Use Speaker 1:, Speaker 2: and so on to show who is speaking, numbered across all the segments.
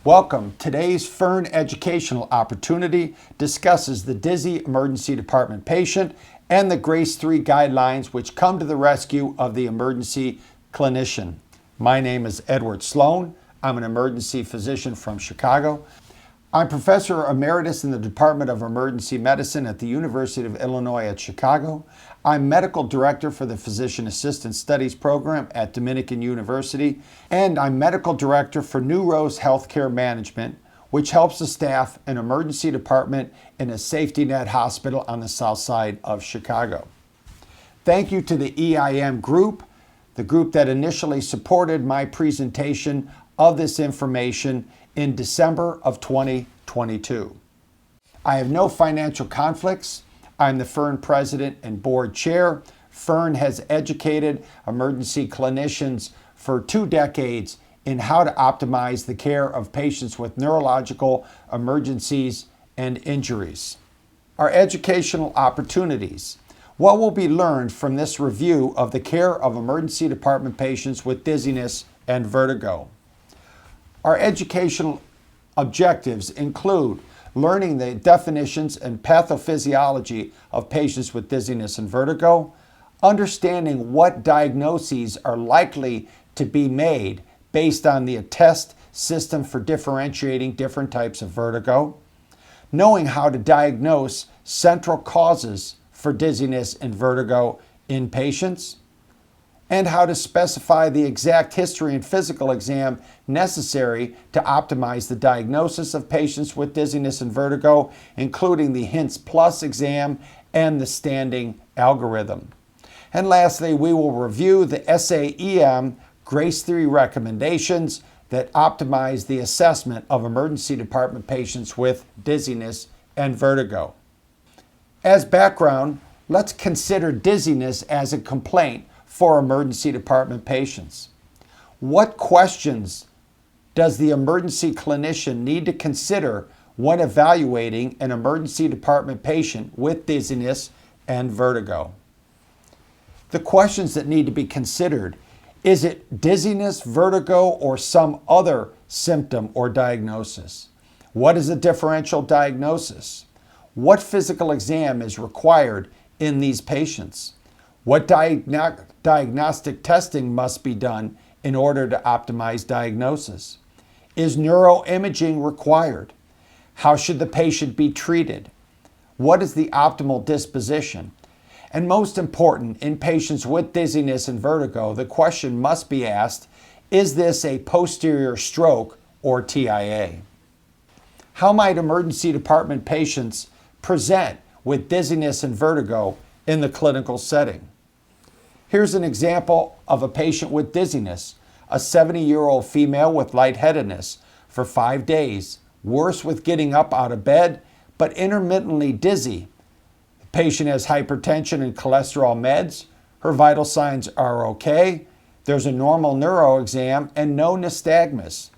Speaker 1: Welcome. Today's FERNE educational opportunity discusses the Dizzy Emergency Department patient and the GRACE 3 guidelines which come to the rescue of the emergency clinician. My name is Edward Sloan. I'm an emergency physician from Chicago. I'm Professor Emeritus in the Department of Emergency Medicine at the University of Illinois at Chicago. I'm Medical Director for the Physician Assistant Studies Program at Dominican University, and I'm Medical Director for New Rose Healthcare Management, which helps the staff an emergency department in a safety net hospital on the south side of Chicago. Thank you to the EIM group, the group that initially supported my presentation of this information in December of 2022. I have no financial conflicts. I'm the FERNE President and Board Chair. FERNE has educated emergency clinicians for 2 decades in how to optimize the care of patients with neurological emergencies and injuries. Our educational opportunities. What will be learned from this review of the care of emergency department patients with dizziness and vertigo? Our educational objectives include learning the definitions and pathophysiology of patients with dizziness and vertigo, understanding what diagnoses are likely to be made based on the test system for differentiating different types of vertigo, knowing how to diagnose central causes for dizziness and vertigo in patients, and how to specify the exact history and physical exam necessary to optimize the diagnosis of patients with dizziness and vertigo, including the HINTS Plus exam and the standing algorithm. And lastly, we will review the SAEM GRACE 3 recommendations that optimize the assessment of emergency department patients with dizziness and vertigo. As background, let's consider dizziness as a complaint for emergency department patients. What questions does the emergency clinician need to consider when evaluating an emergency department patient with dizziness and vertigo? The questions that need to be considered: is it dizziness, vertigo, or some other symptom or diagnosis? What is a differential diagnosis? What physical exam is required in these patients? What diagnostic testing must be done in order to optimize diagnosis? Is neuroimaging required? How should the patient be treated? What is the optimal disposition? And most important, in patients with dizziness and vertigo, the question must be asked, is this a posterior stroke or TIA? How might emergency department patients present with dizziness and vertigo in the clinical setting? Here's an example of a patient with dizziness, a 70-year-old female with lightheadedness for 5 days, worse with getting up out of bed, but intermittently dizzy. The patient has hypertension and cholesterol meds. Her vital signs are okay. There's a normal neuro exam and no nystagmus.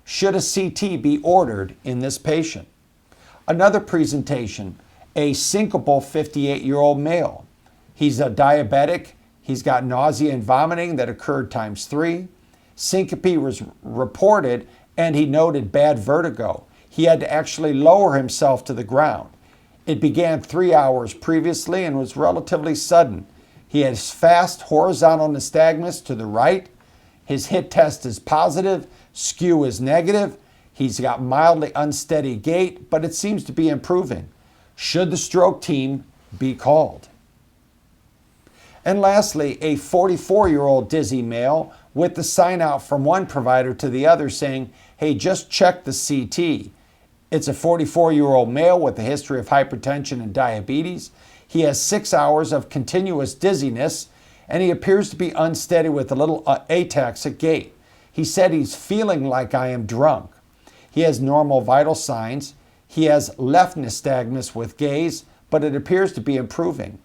Speaker 1: Should a CT be ordered in this patient? Another presentation, a syncopal 58-year-old male. He's a diabetic. He's got nausea and vomiting that occurred ×3. Syncope was reported, and he noted bad vertigo. He had to actually lower himself to the ground. It began 3 hours previously and was relatively sudden. He has fast horizontal nystagmus to the right. His HIT test is positive. Skew is negative. He's got mildly unsteady gait, but it seems to be improving. Should the stroke team be called? And lastly, a 44-year-old dizzy male with the sign out from one provider to the other saying, hey, just check the CT. It's a 44-year-old male with a history of hypertension and diabetes. He has 6 hours of continuous dizziness, and he appears to be unsteady with a little ataxic gait. He said he's feeling like I am drunk. He has normal vital signs. He has left nystagmus with gaze, but it appears to be improving.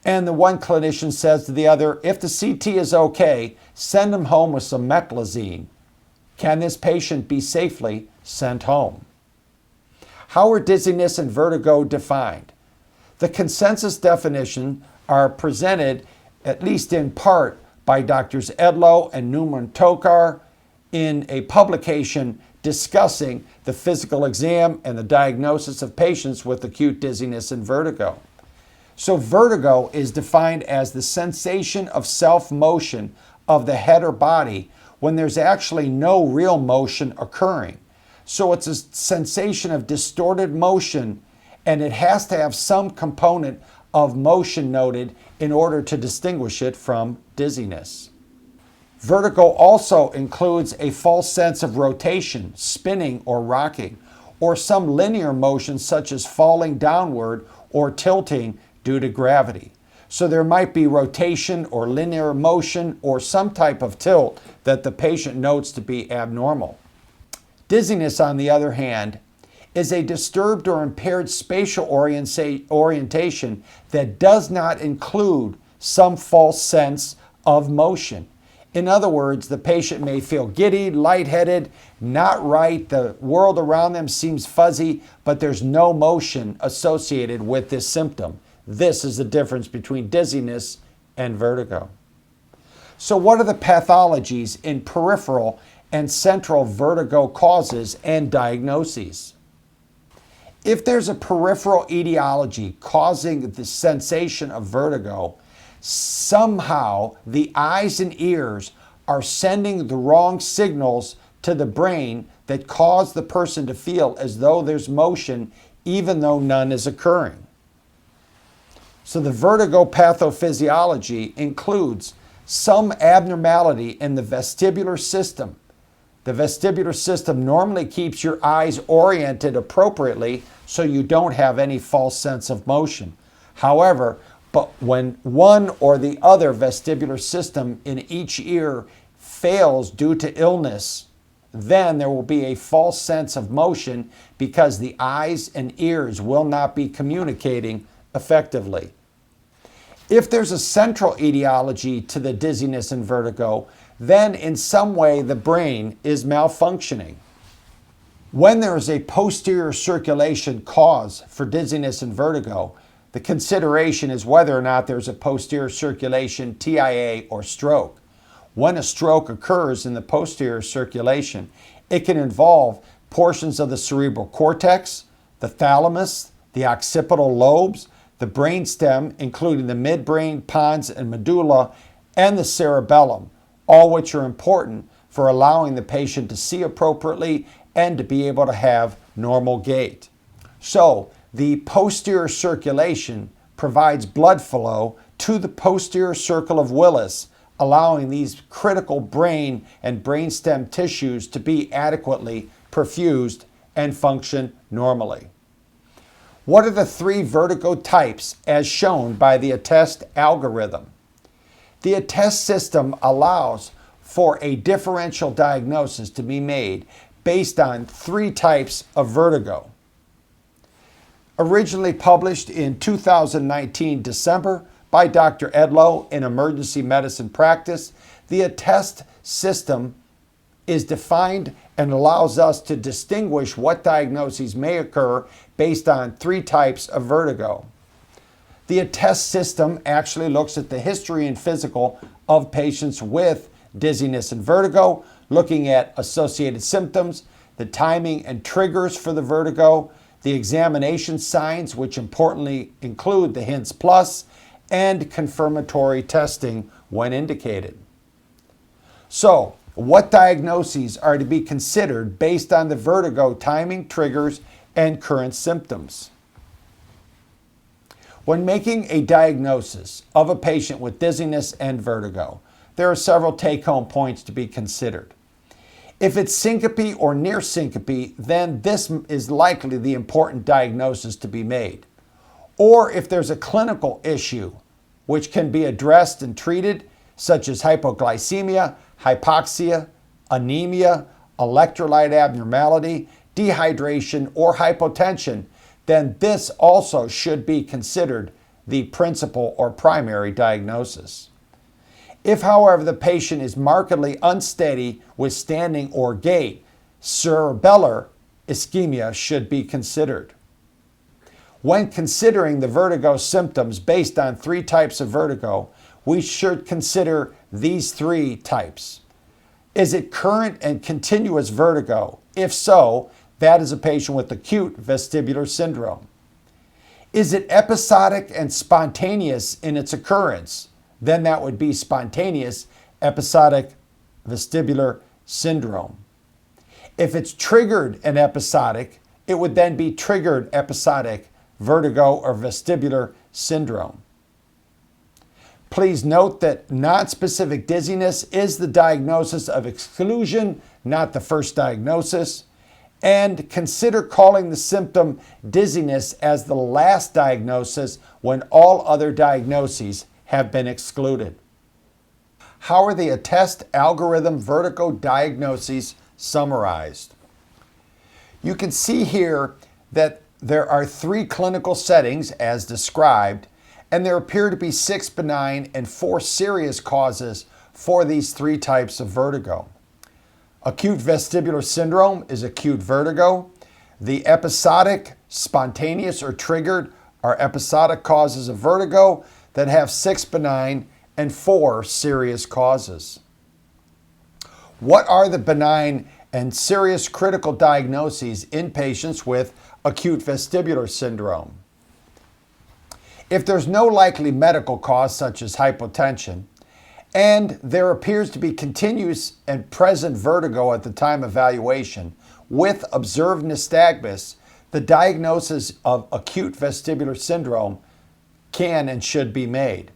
Speaker 1: And the one clinician says to the other, if the CT is okay, send him home with some meclizine. Can this patient be safely sent home? How are dizziness and vertigo defined? The consensus definition are presented, at least in part, by Drs. Edlow and Newman Tokar in a publication discussing the physical exam and the diagnosis of patients with acute dizziness and vertigo. So vertigo is defined as the sensation of self-motion of the head or body when there's actually no real motion occurring. So it's a sensation of distorted motion, and it has to have some component of motion noted in order to distinguish it from dizziness. Vertigo also includes a false sense of rotation, spinning or rocking, or some linear motion such as falling downward or tilting due to gravity. So there might be rotation or linear motion or some type of tilt that the patient notes to be abnormal. Dizziness, on the other hand, is a disturbed or impaired spatial orientation that does not include some false sense of motion. In other words, the patient may feel giddy, lightheaded, not right, the world around them seems fuzzy, but there's no motion associated with this symptom. This is the difference between dizziness and vertigo. So what are the pathologies in peripheral and central vertigo causes and diagnoses? If there's a peripheral etiology causing the sensation of vertigo, somehow the eyes and ears are sending the wrong signals to the brain that cause the person to feel as though there's motion even though none is occurring. So the vertigo pathophysiology includes some abnormality in the vestibular system. The vestibular system normally keeps your eyes oriented appropriately so you don't have any false sense of motion. However, but when one or the other vestibular system in each ear fails due to illness, then there will be a false sense of motion because the eyes and ears will not be communicating effectively. If there's a central etiology to the dizziness and vertigo, then in some way the brain is malfunctioning. When there is a posterior circulation cause for dizziness and vertigo, the consideration is whether or not there's a posterior circulation TIA or stroke. When a stroke occurs in the posterior circulation, it can involve portions of the cerebral cortex, the thalamus, the occipital lobes, the brainstem, including the midbrain, pons, and medulla, and the cerebellum, all which are important for allowing the patient to see appropriately and to be able to have normal gait. So, the posterior circulation provides blood flow to the posterior circle of Willis, allowing these critical brain and brainstem tissues to be adequately perfused and function normally. What are the three vertigo types as shown by the ATTEST algorithm? The ATTEST system allows for a differential diagnosis to be made based on three types of vertigo. Originally published in 2019 December by Dr. Edlow in Emergency Medicine Practice, the ATTEST system is defined and allows us to distinguish what diagnoses may occur based on three types of vertigo. The ATTEST system actually looks at the history and physical of patients with dizziness and vertigo, looking at associated symptoms, the timing and triggers for the vertigo, the examination signs, which importantly include the HINTS plus, and confirmatory testing when indicated. So, what diagnoses are to be considered based on the vertigo timing, triggers, and current symptoms? When making a diagnosis of a patient with dizziness and vertigo, there are several take-home points to be considered. If it's syncope or near syncope, then this is likely the important diagnosis to be made. Or if there's a clinical issue which can be addressed and treated, such as hypoglycemia, hypoxia, anemia, electrolyte abnormality, dehydration, or hypotension, then this also should be considered the principal or primary diagnosis. If, however, the patient is markedly unsteady with standing or gait, cerebellar ischemia should be considered. When considering the vertigo symptoms based on three types of vertigo, we should consider these three types. Is it current and continuous vertigo If so, that is a patient with acute vestibular syndrome. Is it episodic and spontaneous in its occurrence? Then that would be spontaneous episodic vestibular syndrome. If it's triggered and episodic, it would then be triggered episodic vertigo or vestibular syndrome. Please note that nonspecific dizziness is the diagnosis of exclusion, not the first diagnosis. And consider calling the symptom dizziness as the last diagnosis when all other diagnoses have been excluded. How are the ATTEST algorithm vertigo diagnoses summarized? You can see here that there are 3 clinical settings as described, and there appear to be 6 benign and 4 serious causes for these 3 types of vertigo. Acute vestibular syndrome is acute vertigo. The episodic, spontaneous, or triggered are episodic causes of vertigo that have 6 benign and 4 serious causes. What are the benign and serious critical diagnoses in patients with acute vestibular syndrome? If there's no likely medical cause such as hypotension, and there appears to be continuous and present vertigo at the time of evaluation with observed nystagmus, the diagnosis of acute vestibular syndrome can and should be made.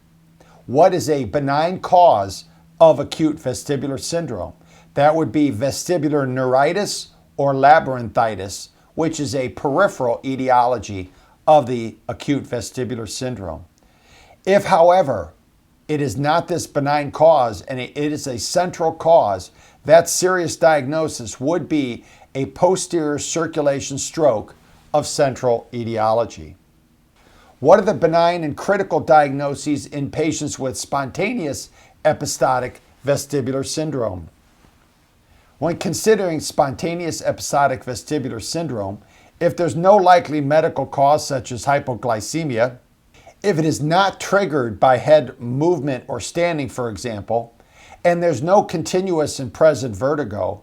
Speaker 1: What is a benign cause of acute vestibular syndrome? That would be vestibular neuritis or labyrinthitis, which is a peripheral etiology of the acute vestibular syndrome. If, however, it is not this benign cause and it is a central cause, that serious diagnosis would be a posterior circulation stroke of central etiology. What are the benign and critical diagnoses in patients with spontaneous episodic vestibular syndrome? When considering spontaneous episodic vestibular syndrome, if there's no likely medical cause such as hypoglycemia, if it is not triggered by head movement or standing, for example, and there's no continuous and present vertigo,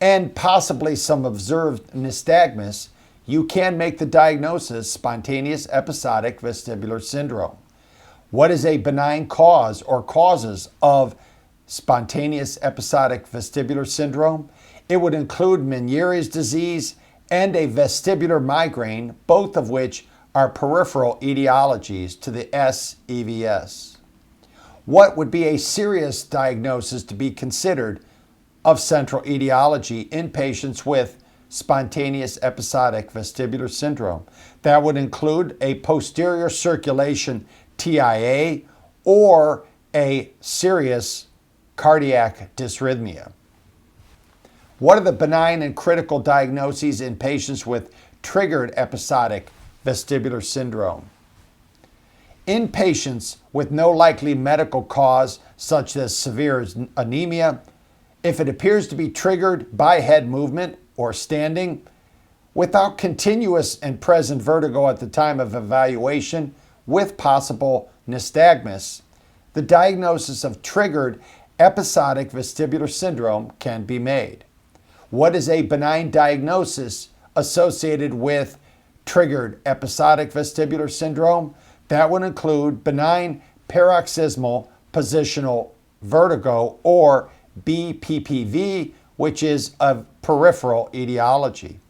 Speaker 1: and possibly some observed nystagmus, you can make the diagnosis spontaneous episodic vestibular syndrome. What is a benign cause or causes of spontaneous episodic vestibular syndrome? It would include Meniere's disease and a vestibular migraine, both of which are peripheral etiologies to the SEVS. What would be a serious diagnosis to be considered of central etiology in patients with spontaneous episodic vestibular syndrome? That would include a posterior circulation TIA or a serious cardiac dysrhythmia. What are the benign and critical diagnoses in patients with triggered episodic vestibular syndrome? In patients with no likely medical cause, such as severe anemia, if it appears to be triggered by head movement or standing, without continuous and present vertigo at the time of evaluation, with possible nystagmus, the diagnosis of triggered episodic vestibular syndrome can be made. What is a benign diagnosis associated with triggered episodic vestibular syndrome? That would include benign paroxysmal positional vertigo or BPPV, which is of peripheral etiology.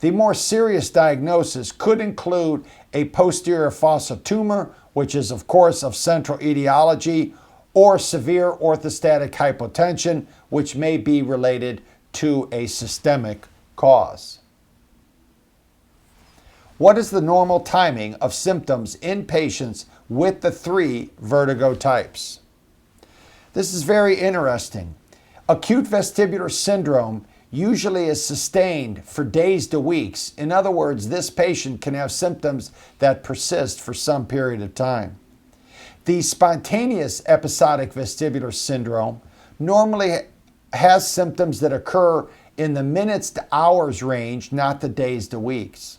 Speaker 1: The more serious diagnosis could include a posterior fossa tumor, which is of course of central etiology, or severe orthostatic hypotension, which may be related to a systemic cause. What is the normal timing of symptoms in patients with the 3 vertigo types? This is very interesting. Acute vestibular syndrome usually is sustained for days to weeks. In other words, this patient can have symptoms that persist for some period of time. The spontaneous episodic vestibular syndrome normally has symptoms that occur in the minutes to hours range, not the days to weeks.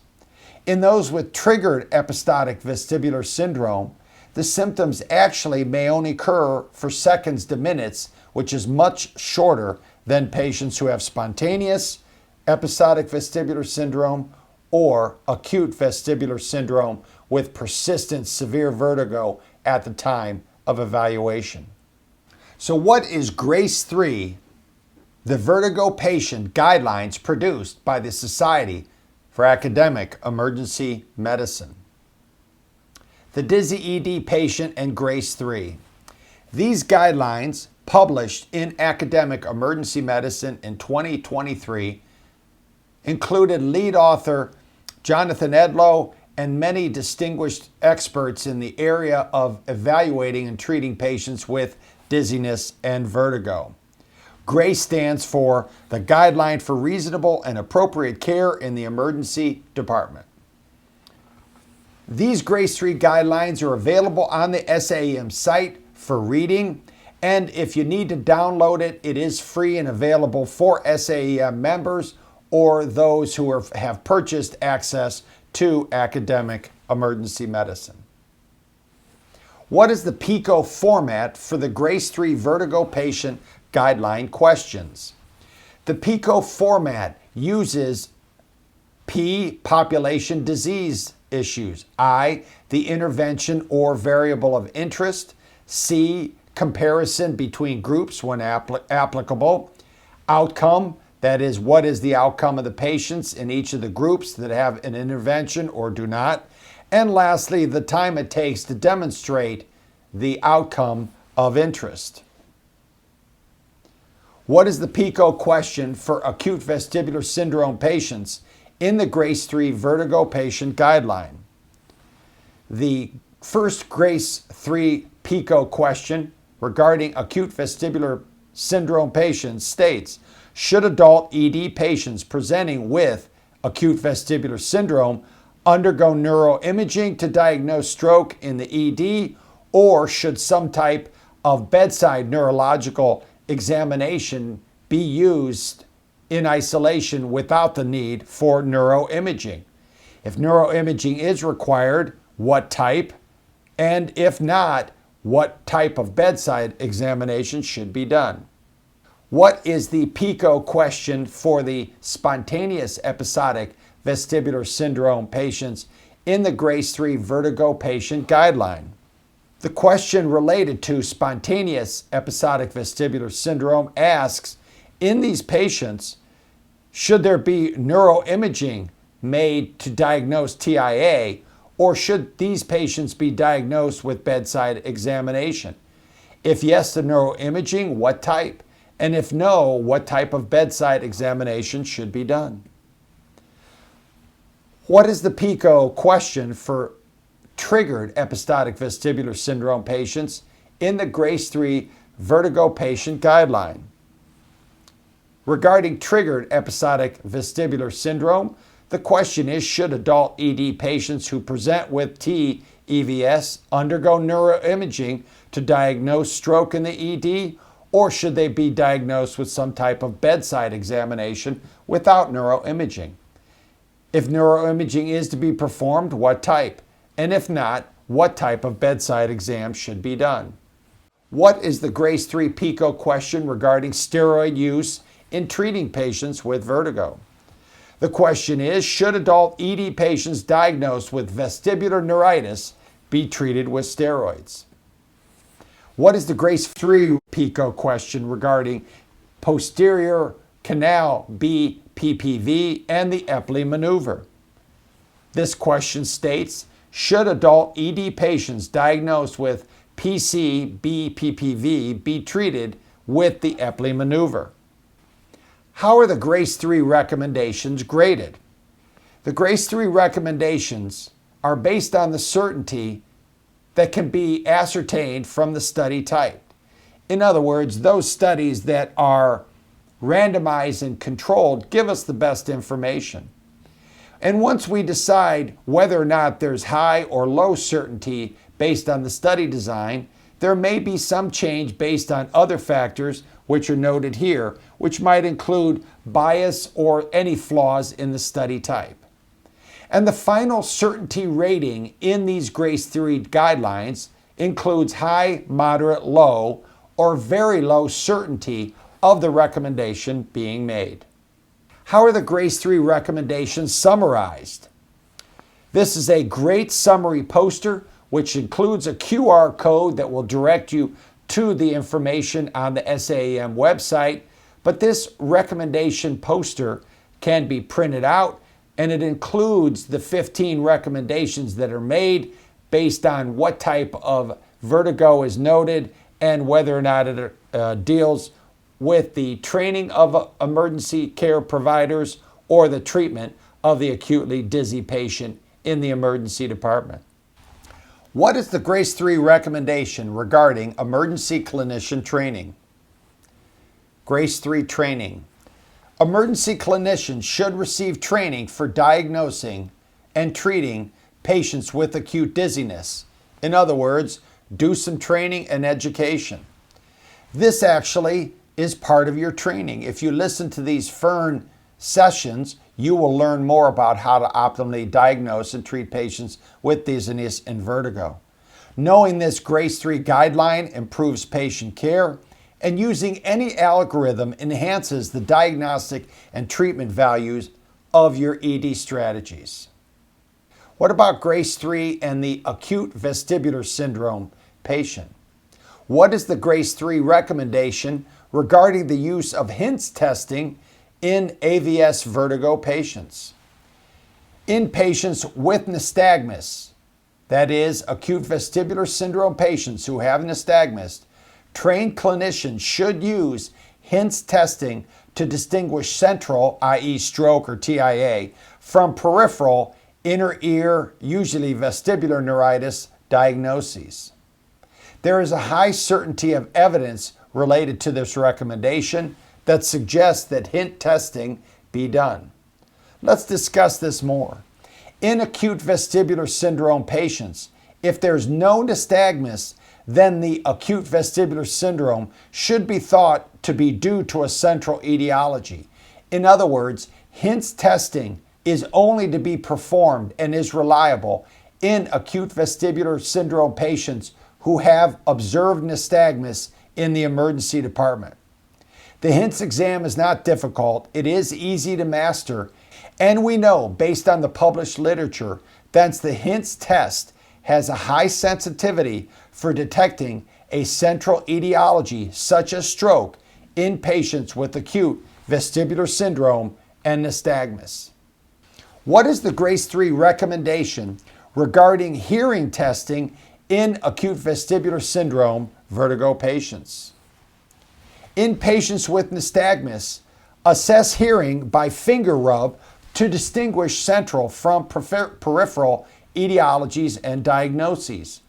Speaker 1: In those with triggered episodic vestibular syndrome, the symptoms actually may only occur for seconds to minutes, which is much shorter than patients who have spontaneous episodic vestibular syndrome, or acute vestibular syndrome with persistent severe vertigo at the time of evaluation. So what is GRACE 3, the Vertigo Patient Guidelines produced by the Society for Academic Emergency Medicine? The Dizzy ED Patient and GRACE 3. These guidelines, published in Academic Emergency Medicine in 2023, included lead author Jonathan Edlow and many distinguished experts in the area of evaluating and treating patients with dizziness and vertigo. GRACE stands for the Guideline for Reasonable and Appropriate Care in the Emergency Department. These GRACE 3 guidelines are available on the SAEM site for reading, and if you need to download it, it is free and available for SAEM members or those who have purchased access to academic emergency medicine. What is the PICO format for the GRACE 3 Vertigo Patient Guideline questions? The PICO format uses P, population disease issues, I, the intervention or variable of interest, C, comparison between groups when applicable, outcome, that is, what is the outcome of the patients in each of the groups that have an intervention or do not, and lastly, the time it takes to demonstrate the outcome of interest. What is the PICO question for acute vestibular syndrome patients in the GRACE 3 Vertigo Patient Guideline? The first GRACE 3 PICO question regarding acute vestibular syndrome patients states, should adult ED patients presenting with acute vestibular syndrome undergo neuroimaging to diagnose stroke in the ED, or should some type of bedside neurological examination be used in isolation without the need for neuroimaging? If neuroimaging is required, what type? And if not, what type of bedside examination should be done? What is the PICO question for the spontaneous episodic vestibular syndrome patients in the GRACE 3 Vertigo Patient Guideline? The question related to spontaneous episodic vestibular syndrome asks, in these patients, should there be neuroimaging made to diagnose TIA, or should these patients be diagnosed with bedside examination? If yes to neuroimaging, what type? And if no, what type of bedside examination should be done? What is the PICO question for triggered episodic vestibular syndrome patients in the GRACE 3 Vertigo Patient Guideline? Regarding triggered episodic vestibular syndrome, the question is, should adult ED patients who present with TEVS undergo neuroimaging to diagnose stroke in the ED, or should they be diagnosed with some type of bedside examination without neuroimaging? If neuroimaging is to be performed, what type? And if not, what type of bedside exam should be done? What is the GRACE 3 PICO question regarding steroid use in treating patients with vertigo? The question is, should adult ED patients diagnosed with vestibular neuritis be treated with steroids? What is the GRACE 3 PICO question regarding posterior canal BPPV and the Epley maneuver? This question states, should adult ED patients diagnosed with PC-BPPV be treated with the Epley maneuver? How are the GRACE 3 recommendations graded? The GRACE 3 recommendations are based on the certainty that can be ascertained from the study type. In other words, those studies that are randomized and controlled give us the best information. And once we decide whether or not there's high or low certainty based on the study design, there may be some change based on other factors which are noted here, which might include bias or any flaws in the study type. And the final certainty rating in these GRACE 3 guidelines includes high, moderate, low, or very low certainty of the recommendation being made. How are the GRACE 3 recommendations summarized? This is a great summary poster which includes a QR code that will direct you to the information on the SAEM website, but this recommendation poster can be printed out, and it includes the 15 recommendations that are made based on what type of vertigo is noted and whether or not it deals with the training of emergency care providers or the treatment of the acutely dizzy patient in the emergency department. What is the GRACE 3 recommendation regarding emergency clinician training? GRACE 3 training. Emergency clinicians should receive training for diagnosing and treating patients with acute dizziness. In other words, do some training and education. This actually is part of your training. If you listen to these FERNE sessions, you will learn more about how to optimally diagnose and treat patients with dizziness and vertigo. Knowing this GRACE 3 guideline improves patient care, and using any algorithm enhances the diagnostic and treatment values of your ED strategies. What about GRACE 3 and the acute vestibular syndrome patient? What is the GRACE 3 recommendation regarding the use of HINTS testing in AVS vertigo patients? In patients with nystagmus, that is, acute vestibular syndrome patients who have nystagmus, trained clinicians should use HINTS testing to distinguish central, i.e. stroke or TIA, from peripheral, inner ear, usually vestibular neuritis diagnoses. There is a high certainty of evidence related to this recommendation that suggests that HINT testing be done. Let's discuss this more. In acute vestibular syndrome patients, if there's no nystagmus, then the acute vestibular syndrome should be thought to be due to a central etiology. In other words, HINTS testing is only to be performed and is reliable in acute vestibular syndrome patients who have observed nystagmus in the emergency department. The HINTS exam is not difficult, it is easy to master, and we know based on the published literature that the HINTS test has a high sensitivity for detecting a central etiology such as stroke in patients with acute vestibular syndrome and nystagmus. What is the GRACE 3 recommendation regarding hearing testing in acute vestibular syndrome vertigo patients? In patients with nystagmus, assess hearing by finger rub to distinguish central from peripheral etiologies and diagnoses.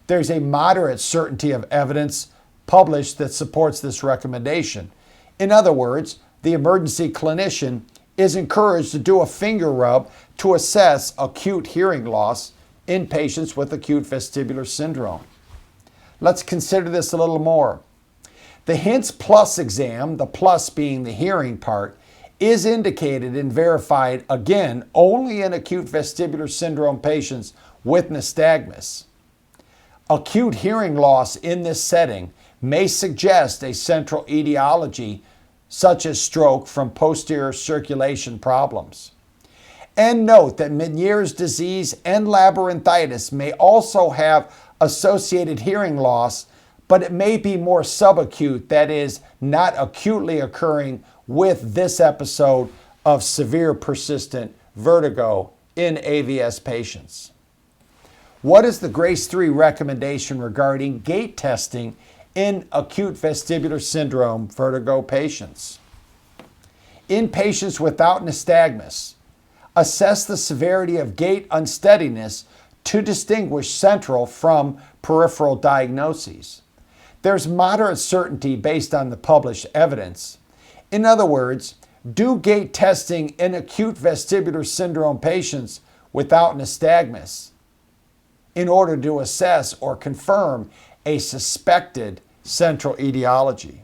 Speaker 1: There's a moderate certainty of evidence published that supports this recommendation. In other words, the emergency clinician is encouraged to do a finger rub to assess acute hearing loss in patients with acute vestibular syndrome. Let's consider this a little more. The HINTS Plus exam, the plus being the hearing part, is indicated and verified again only in acute vestibular syndrome patients with nystagmus. Acute hearing loss in this setting may suggest a central etiology such as stroke from posterior circulation problems. And note that Meniere's disease and labyrinthitis may also have associated hearing loss, but it may be more subacute, that is, not acutely occurring with this episode of severe persistent vertigo in AVS patients. What is the GRACE 3 recommendation regarding gait testing in acute vestibular syndrome vertigo patients? In patients without nystagmus, assess the severity of gait unsteadiness to distinguish central from peripheral diagnoses. There's moderate certainty based on the published evidence. In other words, do gait testing in acute vestibular syndrome patients without nystagmus in order to assess or confirm a suspected central etiology.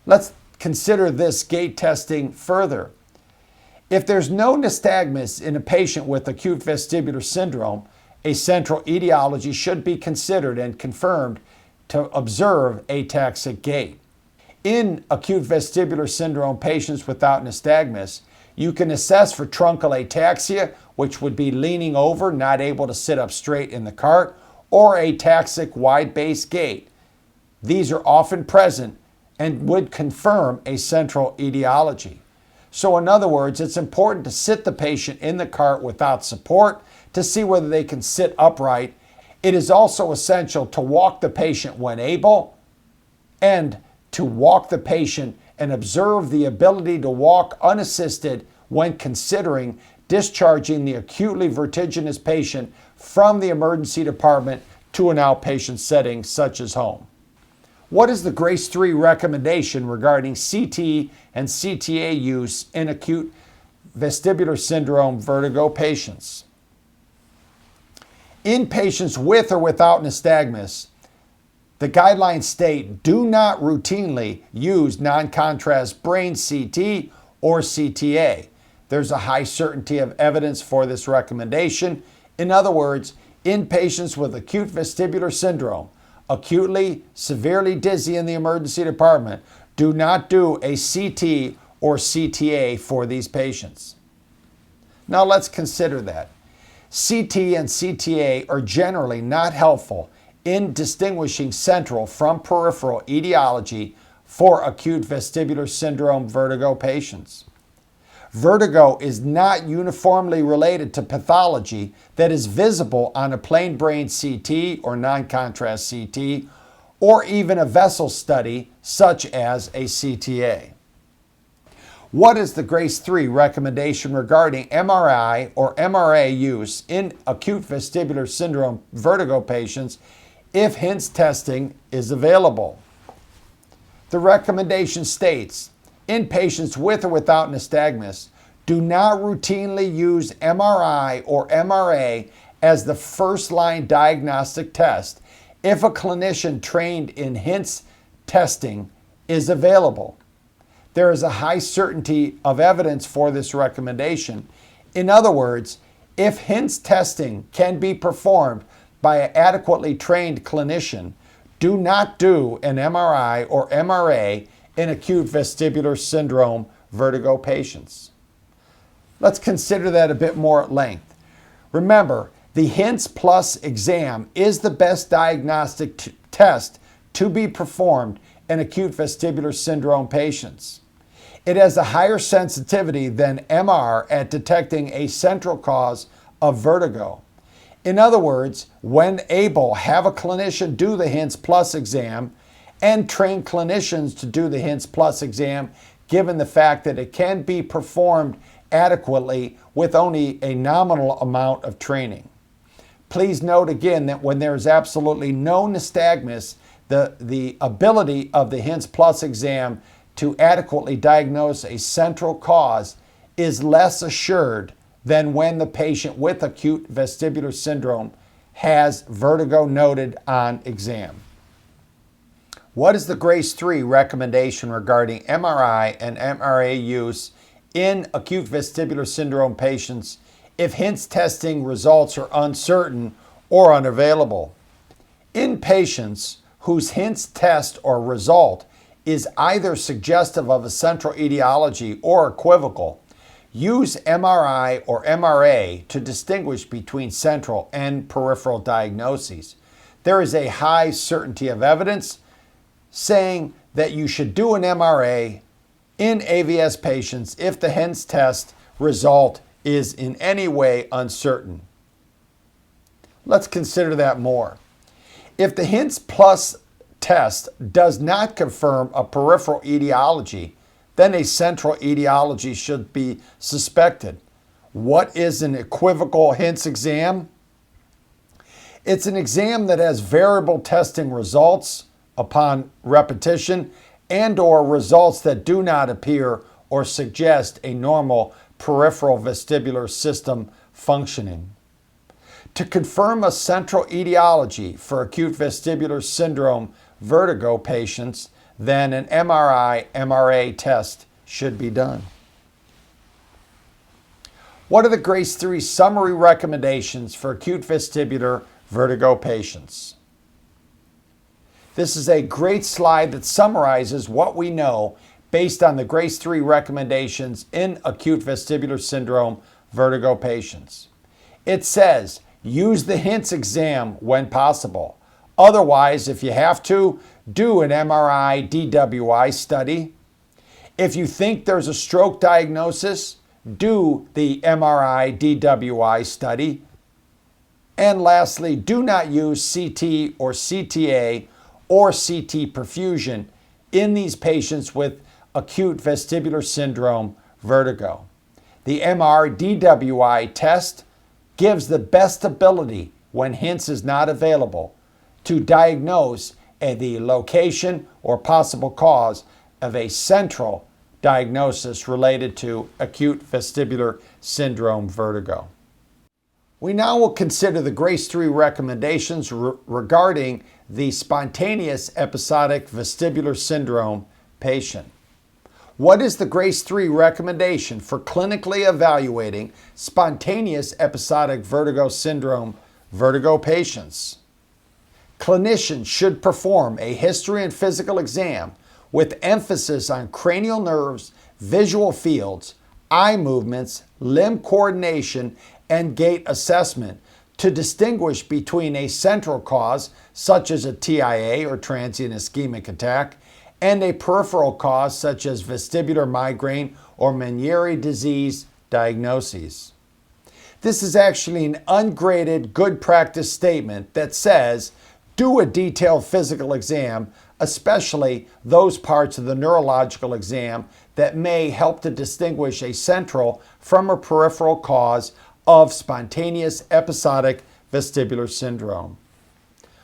Speaker 1: Let's consider this gait testing further. If there's no nystagmus in a patient with acute vestibular syndrome, a central etiology should be considered and confirmed to observe ataxic gait. In acute vestibular syndrome patients without nystagmus, You can assess for truncal ataxia, which would be leaning over, not able to sit up straight in the cart, or ataxic wide-base gait. These are often present and would confirm a central etiology. So in other words, it's important to sit the patient in the cart without support to see whether they can sit upright. It is also essential to walk the patient when able, and to walk the patient and observe the ability to walk unassisted when considering discharging the acutely vertiginous patient from the emergency department to an outpatient setting such as home. What is the Grace 3 recommendation regarding CT and CTA use in acute vestibular syndrome vertigo patients? In patients with or without nystagmus, the guidelines state do not routinely use non-contrast brain CT or CTA. There's a high certainty of evidence for this recommendation. In other words, in patients with acute vestibular syndrome, acutely, severely dizzy in the emergency department, do not do a CT or CTA for these patients. Now let's consider that. CT and CTA are generally not helpful in distinguishing central from peripheral etiology for acute vestibular syndrome vertigo patients. Vertigo is not uniformly related to pathology that is visible on a plain brain CT or non-contrast CT, or even a vessel study such as a CTA. What is the Grace 3 recommendation regarding MRI or MRA use in acute vestibular syndrome vertigo patients if HINTS testing is available? The recommendation states, in patients with or without nystagmus, do not routinely use MRI or MRA as the first-line diagnostic test if a clinician trained in HINTS testing is available. There is a high certainty of evidence for this recommendation. In other words, if HINTS testing can be performed by an adequately trained clinician, do not do an MRI or MRA in acute vestibular syndrome vertigo patients. Let's consider that a bit more at length. Remember, the HINTS plus exam is the best diagnostic test to be performed in acute vestibular syndrome patients. It has a higher sensitivity than MR at detecting a central cause of vertigo. In other words, when able, have a clinician do the HINTS plus exam and train clinicians to do the HINTS plus exam, given the fact that it can be performed adequately with only a nominal amount of training. Please note again that when there is absolutely no nystagmus, the ability of the HINTS plus exam to adequately diagnose a central cause is less assured than when the patient with acute vestibular syndrome has vertigo noted on exam. What is the Grace 3 recommendation regarding MRI and MRA use in acute vestibular syndrome patients if HINTS testing results are uncertain or unavailable? In patients whose HINTS test or result is either suggestive of a central etiology or equivocal, use MRI or MRA to distinguish between central and peripheral diagnoses. There is a high certainty of evidence saying that you should do an MRA in AVS patients if the HINTS test result is in any way uncertain. Let's consider that more. If the HINTS plus test does not confirm a peripheral etiology, then a central etiology should be suspected. What is an equivocal HINTS exam? It's an exam that has variable testing results upon repetition and/or results that do not appear or suggest a normal peripheral vestibular system functioning. To confirm a central etiology for acute vestibular syndrome vertigo patients, then an MRI/MRA test should be done. What are the Grace 3 summary recommendations for acute vestibular vertigo patients? This is a great slide that summarizes what we know based on the Grace 3 recommendations in acute vestibular syndrome vertigo patients. It says, use the HINTS exam when possible. Otherwise, if you have to, do an MRI DWI study. If you think there's a stroke diagnosis, do the MRI DWI study. And lastly, do not use CT or CTA or CT perfusion in these patients with acute vestibular syndrome vertigo. The MR DWI test gives the best ability, when HINTS is not available, to diagnose the location or possible cause of a central diagnosis related to acute vestibular syndrome vertigo. We now will consider the Grace 3 recommendations regarding the spontaneous episodic vestibular syndrome patient. What is the Grace 3 recommendation for clinically evaluating spontaneous episodic vertigo syndrome vertigo patients? Clinicians should perform a history and physical exam with emphasis on cranial nerves, visual fields, eye movements, limb coordination, and gait assessment to distinguish between a central cause, such as a TIA or transient ischemic attack, and a peripheral cause, such as vestibular migraine or Meniere's disease diagnoses. This is actually an ungraded good practice statement that says, do a detailed physical exam, especially those parts of the neurological exam that may help to distinguish a central from a peripheral cause of spontaneous episodic vestibular syndrome.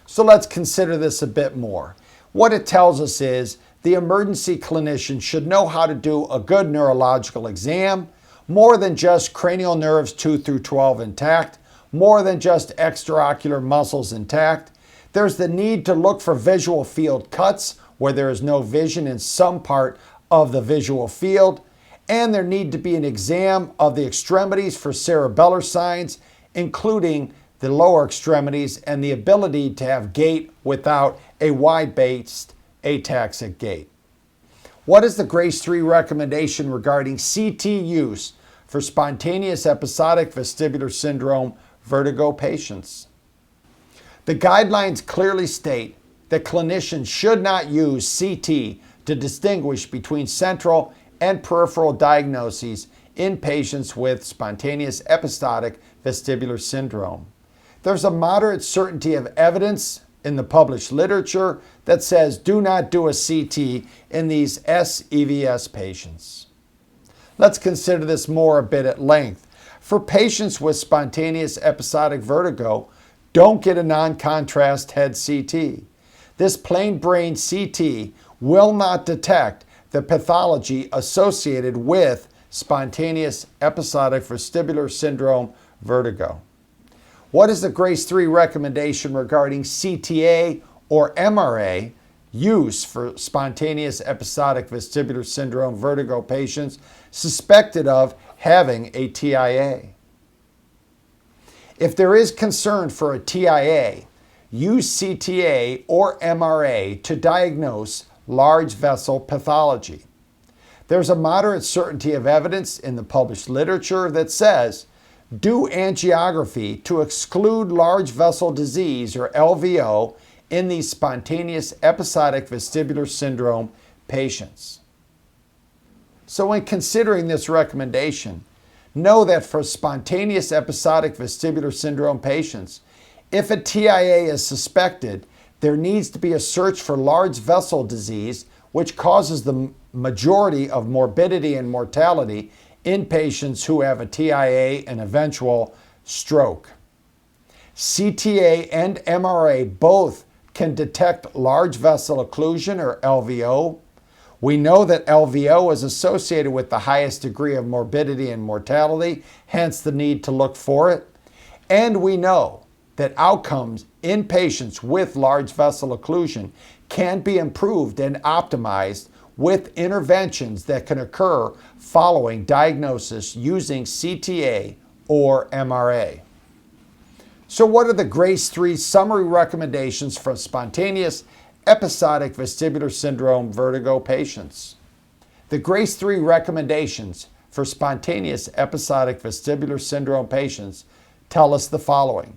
Speaker 1: So let's consider this a bit more. What it tells us is the emergency clinician should know how to do a good neurological exam, more than just cranial nerves 2 through 12 intact, more than just extraocular muscles intact. There's the need to look for visual field cuts where there is no vision in some part of the visual field, and there need to be an exam of the extremities for cerebellar signs, including the lower extremities and the ability to have gait without a wide-based ataxic gait. What is the Grace 3 recommendation regarding CT use for spontaneous episodic vestibular syndrome vertigo patients? The guidelines clearly state that clinicians should not use CT to distinguish between central and peripheral diagnoses in patients with spontaneous episodic vestibular syndrome. There's a moderate certainty of evidence in the published literature that says do not do a CT in these SEVS patients. Let's consider this more a bit at length. For patients with spontaneous episodic vertigo, don't get a non-contrast head CT. This plain brain CT will not detect the pathology associated with spontaneous episodic vestibular syndrome vertigo. What is the Grace 3 recommendation regarding CTA or MRA use for spontaneous episodic vestibular syndrome vertigo patients suspected of having a TIA? If there is concern for a TIA, use CTA or MRA to diagnose large vessel pathology. There's a moderate certainty of evidence in the published literature that says do angiography to exclude large vessel disease or LVO in these spontaneous episodic vestibular syndrome patients. So when considering this recommendation, know that for spontaneous episodic vestibular syndrome patients, if a TIA is suspected, there needs to be a search for large vessel disease, which causes the majority of morbidity and mortality in patients who have a TIA and eventual stroke. CTA and MRA both can detect large vessel occlusion or LVO. We know that LVO is associated with the highest degree of morbidity and mortality, hence the need to look for it. And we know that outcomes in patients with large vessel occlusion can be improved and optimized with interventions that can occur following diagnosis using CTA or MRA. So what are the Grace 3 summary recommendations for spontaneous episodic vestibular syndrome vertigo patients? The GRACE 3 recommendations for spontaneous episodic vestibular syndrome patients tell us the following.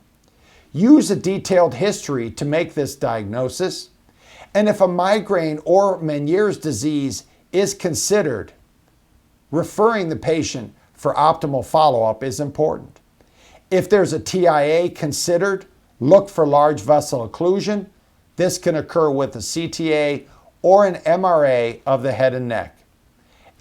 Speaker 1: Use a detailed history to make this diagnosis, and if a migraine or Meniere's disease is considered, referring the patient for optimal follow-up is important. If there's a TIA considered, look for large vessel occlusion. This can occur with a CTA or an MRA of the head and neck.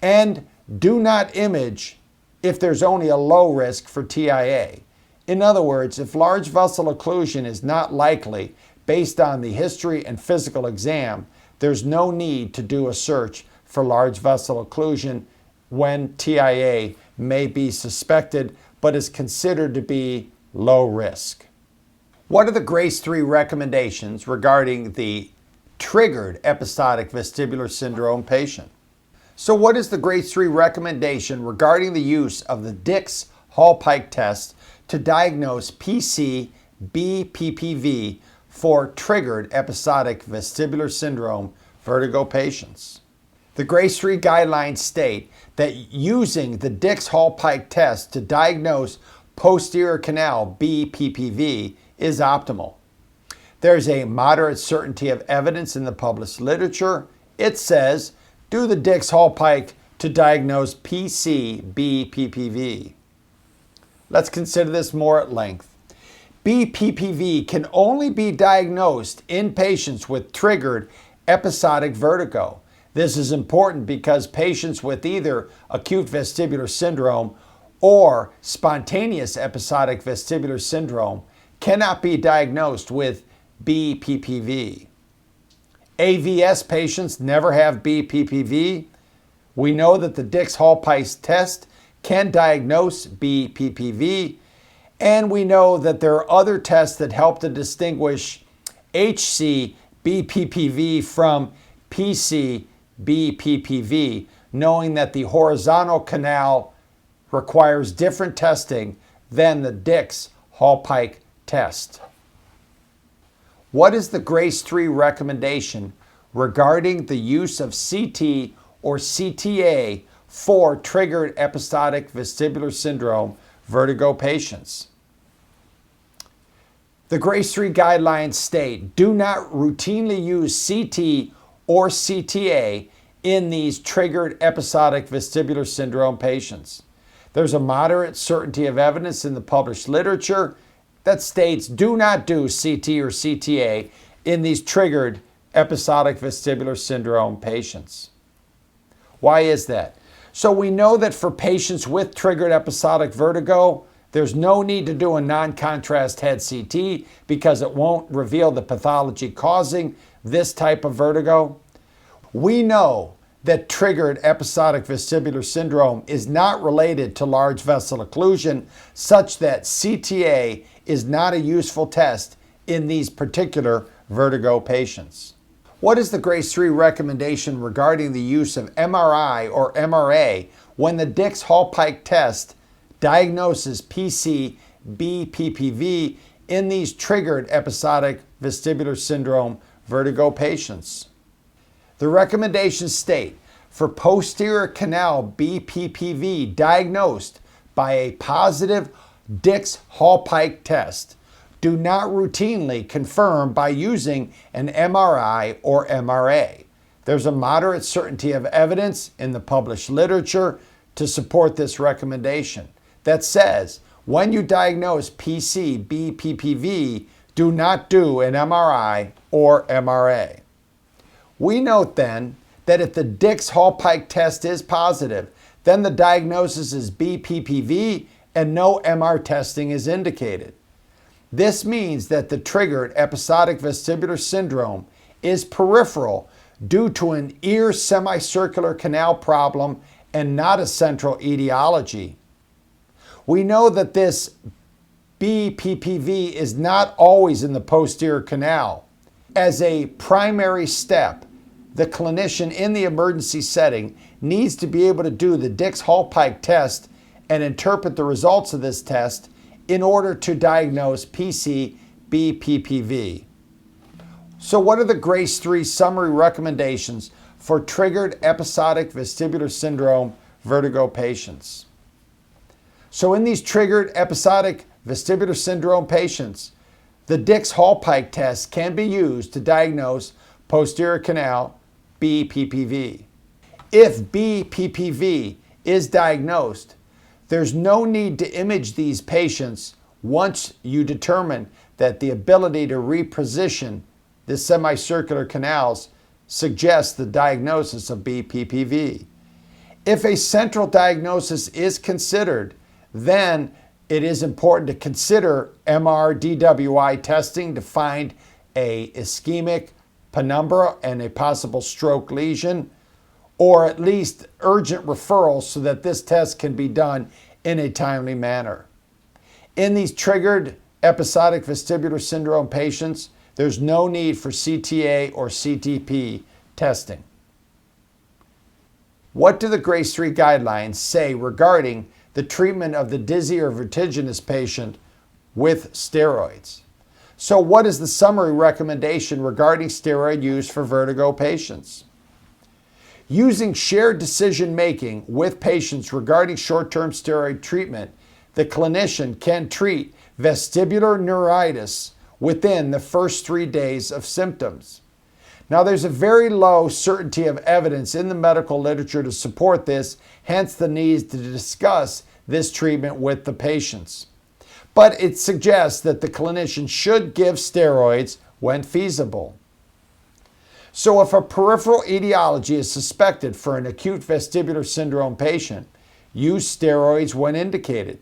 Speaker 1: And do not image if there's only a low risk for TIA. In other words, if large vessel occlusion is not likely based on the history and physical exam, there's no need to do a search for large vessel occlusion when TIA may be suspected but is considered to be low risk. What are the GRACE 3 recommendations regarding the triggered episodic vestibular syndrome patient? So what is the GRACE 3 recommendation regarding the use of the Dix-Hallpike test to diagnose PC-BPPV for triggered episodic vestibular syndrome vertigo patients? The GRACE 3 guidelines state that using the Dix-Hallpike test to diagnose posterior canal BPPV is optimal. There's a moderate certainty of evidence in the published literature. It says, do the Dix-Hallpike to diagnose PC-BPPV. Let's consider this more at length. BPPV can only be diagnosed in patients with triggered episodic vertigo. This is important because patients with either acute vestibular syndrome or spontaneous episodic vestibular syndrome cannot be diagnosed with BPPV. AVS patients never have BPPV. We know that the Dix-Hallpike test can diagnose BPPV, and we know that there are other tests that help to distinguish HC BPPV from PC BPPV, knowing that the horizontal canal requires different testing than the Dix-Hallpike test. What is the GRACE 3 recommendation regarding the use of CT or CTA for triggered episodic vestibular syndrome vertigo patients? The GRACE 3 guidelines state, do not routinely use CT or CTA in these triggered episodic vestibular syndrome patients. There's a moderate certainty of evidence in the published literature that states do not do CT or CTA in these triggered episodic vestibular syndrome patients. Why is that? So we know that for patients with triggered episodic vertigo, there's no need to do a non-contrast head CT because it won't reveal the pathology causing this type of vertigo. We know that triggered episodic vestibular syndrome is not related to large vessel occlusion, such that CTA is not a useful test in these particular vertigo patients. What is the GRACE 3 recommendation regarding the use of MRI or MRA when the Dix-Hallpike test diagnoses PC-BPPV in these triggered episodic vestibular syndrome vertigo patients? The recommendations state, for posterior canal BPPV diagnosed by a positive Dix-Hallpike test, do not routinely confirm by using an MRI or MRA. There's a moderate certainty of evidence in the published literature to support this recommendation that says, when you diagnose PC-BPPV, do not do an MRI or MRA. We note then that if the Dix-Hallpike test is positive, then the diagnosis is BPPV and no MR testing is indicated. This means that the triggered episodic vestibular syndrome is peripheral due to an ear semicircular canal problem and not a central etiology. We know that this BPPV is not always in the posterior canal. As a primary step, the clinician in the emergency setting needs to be able to do the Dix-Hallpike test and interpret the results of this test in order to diagnose PC-BPPV. So what are the GRACE 3 summary recommendations for triggered episodic vestibular syndrome vertigo patients. So in these triggered episodic vestibular syndrome patients, the Dix-Hallpike test can be used to diagnose posterior canal BPPV. If BPPV is diagnosed, there's no need to image these patients once you determine that the ability to reposition the semicircular canals suggests the diagnosis of BPPV. If a central diagnosis is considered, then it is important to consider MR-DWI testing to find a ischemic penumbra and a possible stroke lesion, or at least urgent referrals so that this test can be done in a timely manner. In these triggered episodic vestibular syndrome patients, there's no need for CTA or CTP testing. What do the Grace 3 guidelines say regarding the treatment of the dizzy or vertiginous patient with steroids? So what is the summary recommendation regarding steroid use for vertigo patients? Using shared decision-making with patients regarding short-term steroid treatment, the clinician can treat vestibular neuritis within the first 3 days of symptoms. Now, there's a very low certainty of evidence in the medical literature to support this, hence the need to discuss this treatment with the patients. But it suggests that the clinician should give steroids when feasible. So if a peripheral etiology is suspected for an acute vestibular syndrome patient, use steroids when indicated.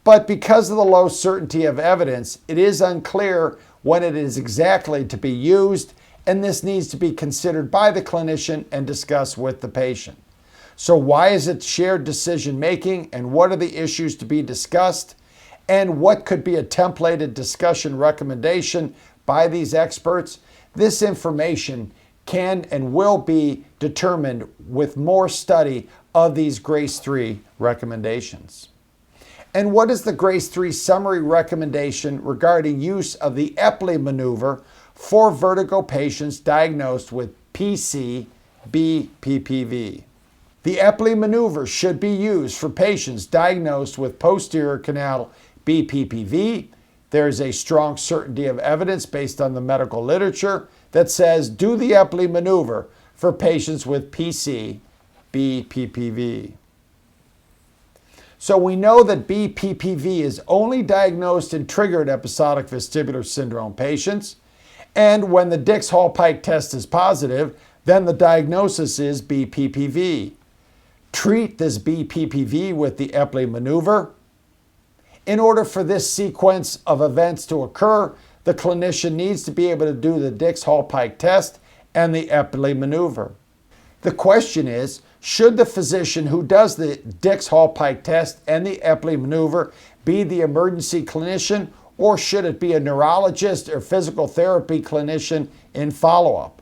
Speaker 1: But because of the low certainty of evidence, it is unclear when it is exactly to be used, and this needs to be considered by the clinician and discussed with the patient. So why is it shared decision making, and what are the issues to be discussed, and what could be a templated discussion recommendation by these experts? This information can and will be determined with more study of these Grace 3 recommendations. And what is the Grace 3 summary recommendation regarding use of the Epley maneuver for vertigo patients diagnosed with PC-BPPV? The Epley maneuver should be used for patients diagnosed with posterior canal BPPV. There is a strong certainty of evidence based on the medical literature that says do the Epley maneuver for patients with PC-BPPV. So we know that BPPV is only diagnosed in triggered episodic vestibular syndrome patients, and when the Dix-Hallpike test is positive, then the diagnosis is BPPV. Treat this BPPV with the Epley maneuver. In order for this sequence of events to occur, the clinician needs to be able to do the Dix-Hallpike test and the Epley maneuver. The question is, should the physician who does the Dix-Hallpike test and the Epley maneuver be the emergency clinician, or should it be a neurologist or physical therapy clinician in follow-up?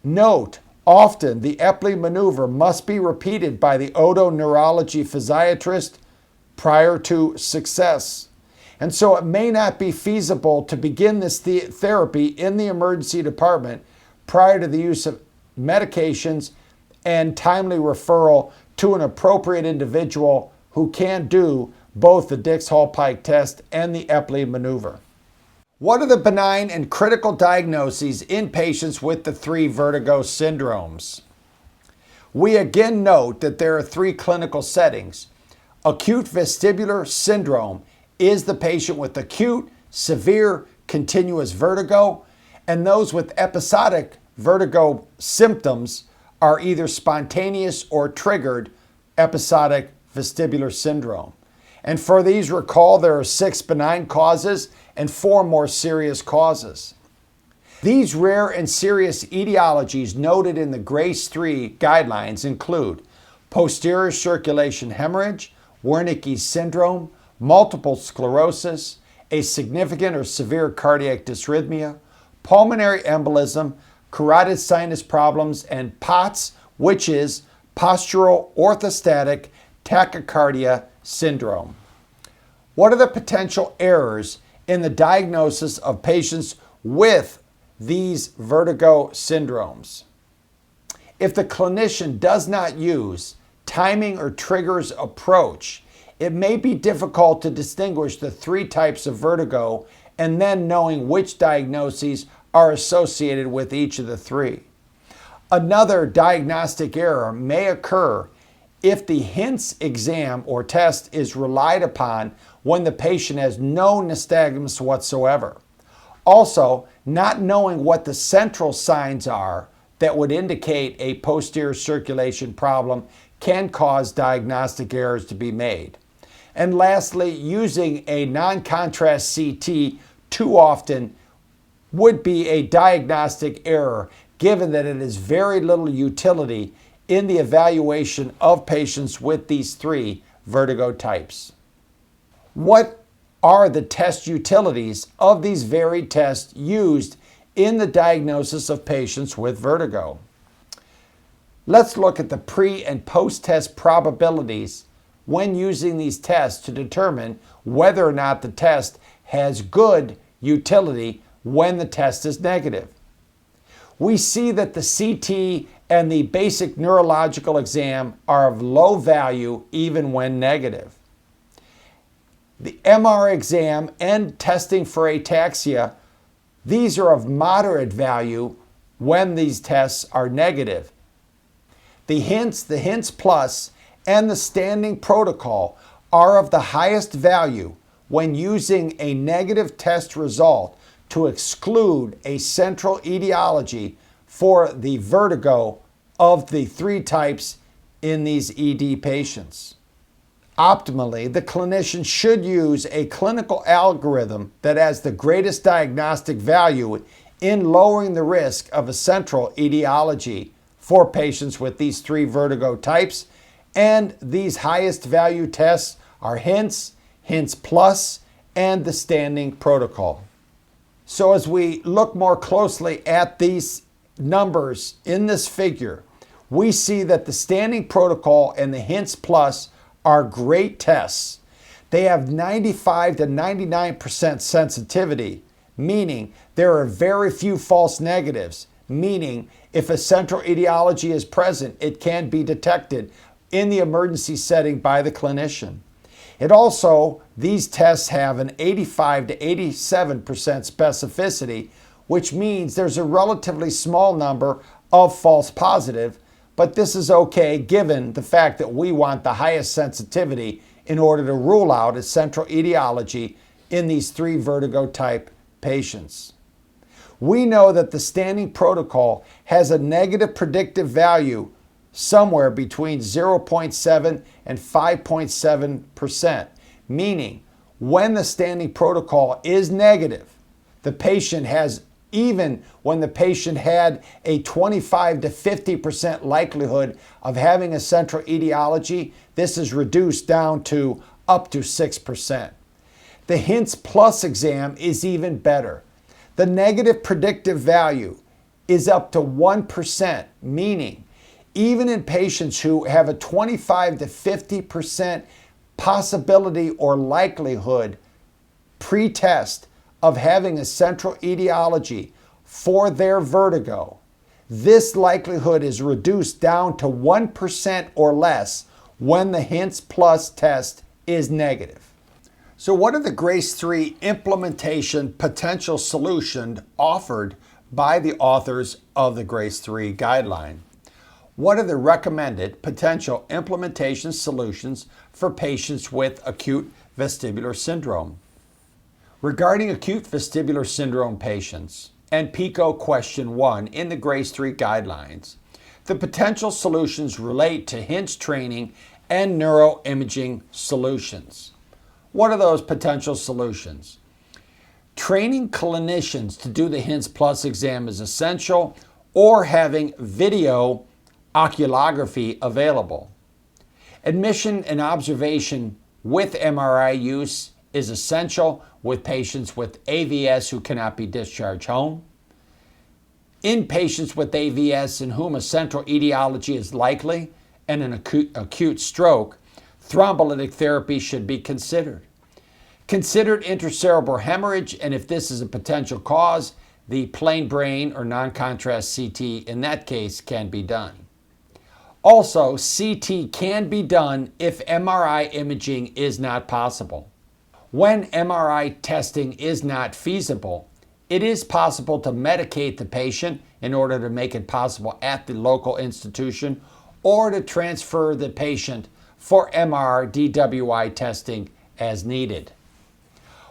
Speaker 1: Note, often the Epley maneuver must be repeated by the otoneurology physiatrist prior to success. And so it may not be feasible to begin this therapy in the emergency department prior to the use of medications and timely referral to an appropriate individual who can do both the Dix-Hallpike test and the Epley maneuver. What are the benign and critical diagnoses in patients with the 3 vertigo syndromes? We again note that there are 3 clinical settings. Acute vestibular syndrome is the patient with acute, severe, continuous vertigo, and those with episodic vertigo symptoms are either spontaneous or triggered episodic vestibular syndrome. And for these, recall there are 6 benign causes and 4 more serious causes. These rare and serious etiologies noted in the Grace 3 guidelines include posterior circulation hemorrhage, Wernicke's syndrome, multiple sclerosis, a significant or severe cardiac dysrhythmia, pulmonary embolism, carotid sinus problems, and POTS, which is postural orthostatic tachycardia syndrome. What are the potential errors in the diagnosis of patients with these vertigo syndromes? If the clinician does not use timing or triggers approach, it may be difficult to distinguish the three types of vertigo and then knowing which diagnoses are associated with each of the three. Another diagnostic error may occur if the HINTS exam or test is relied upon when the patient has no nystagmus whatsoever. Also, not knowing what the central signs are that would indicate a posterior circulation problem can cause diagnostic errors to be made. And lastly, using a non-contrast CT too often would be a diagnostic error, given that it is very little utility in the evaluation of patients with these three vertigo types. What are the test utilities of these varied tests used in the diagnosis of patients with vertigo? Let's look at the pre- and post-test probabilities when using these tests to determine whether or not the test has good utility when the test is negative. We see that the CT and the basic neurological exam are of low value even when negative. The MR exam and testing for ataxia, these are of moderate value when these tests are negative. The HINTS Plus, and the standing protocol are of the highest value when using a negative test result to exclude a central etiology for the vertigo of the three types in these ED patients. Optimally, the clinician should use a clinical algorithm that has the greatest diagnostic value in lowering the risk of a central etiology for patients with these three vertigo types, and these highest value tests are HINTS Plus, and the standing protocol. So as we look more closely at these numbers in this figure, we see that the standing protocol and the HINTS Plus are great tests. They have 95 to 99% sensitivity, meaning there are very few false negatives, meaning if a central etiology is present, it can be detected in the emergency setting by the clinician. These tests have an 85 to 87% specificity, which means there's a relatively small number of false positive, but this is okay given the fact that we want the highest sensitivity in order to rule out a central etiology in these three vertigo type patients. We know that the standing protocol has a negative predictive value somewhere between 0.7 and 5.7%, meaning when the standing protocol is negative, the patient has, even when the patient had a 25 to 50% likelihood of having a central etiology, this is reduced down to up to 6%. The HINTS Plus exam is even better. The negative predictive value is up to 1%, meaning even in patients who have a 25 to 50% possibility or likelihood pre-test of having a central etiology for their vertigo, this likelihood is reduced down to 1% or less when the HINTS Plus test is negative. So what are the GRACE 3 implementation potential solutions offered by the authors of the GRACE 3 guideline? What are the recommended potential implementation solutions for patients with acute vestibular syndrome? Regarding acute vestibular syndrome patients and PICO question 1 in the GRACE 3 guidelines, the potential solutions relate to HINTS training and neuroimaging solutions. What are those potential solutions? Training clinicians to do the HINTS Plus exam is essential, or having video oculography available. Admission and observation with MRI use is essential with patients with AVS who cannot be discharged home. In patients with AVS in whom a central etiology is likely and an acute stroke, thrombolytic therapy should be considered. Considered intracerebral hemorrhage, and if this is a potential cause, the plain brain or non-contrast CT in that case can be done. Also, CT can be done if MRI imaging is not possible. When MRI testing is not feasible, it is possible to medicate the patient in order to make it possible at the local institution, or to transfer the patient for MR DWI testing as needed.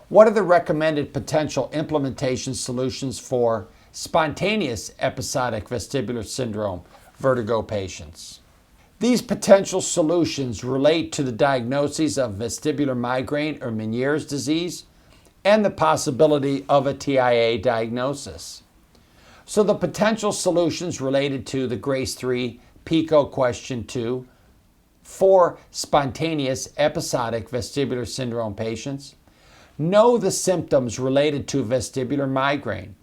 Speaker 1: What are the recommended potential implementation solutions for spontaneous episodic vestibular syndrome vertigo patients? These potential solutions relate to the diagnoses of vestibular migraine or Meniere's disease and the possibility of a TIA diagnosis. So the potential solutions related to the GRACE 3 PICO question 2 for spontaneous episodic vestibular syndrome patients: know the symptoms related to vestibular migraine.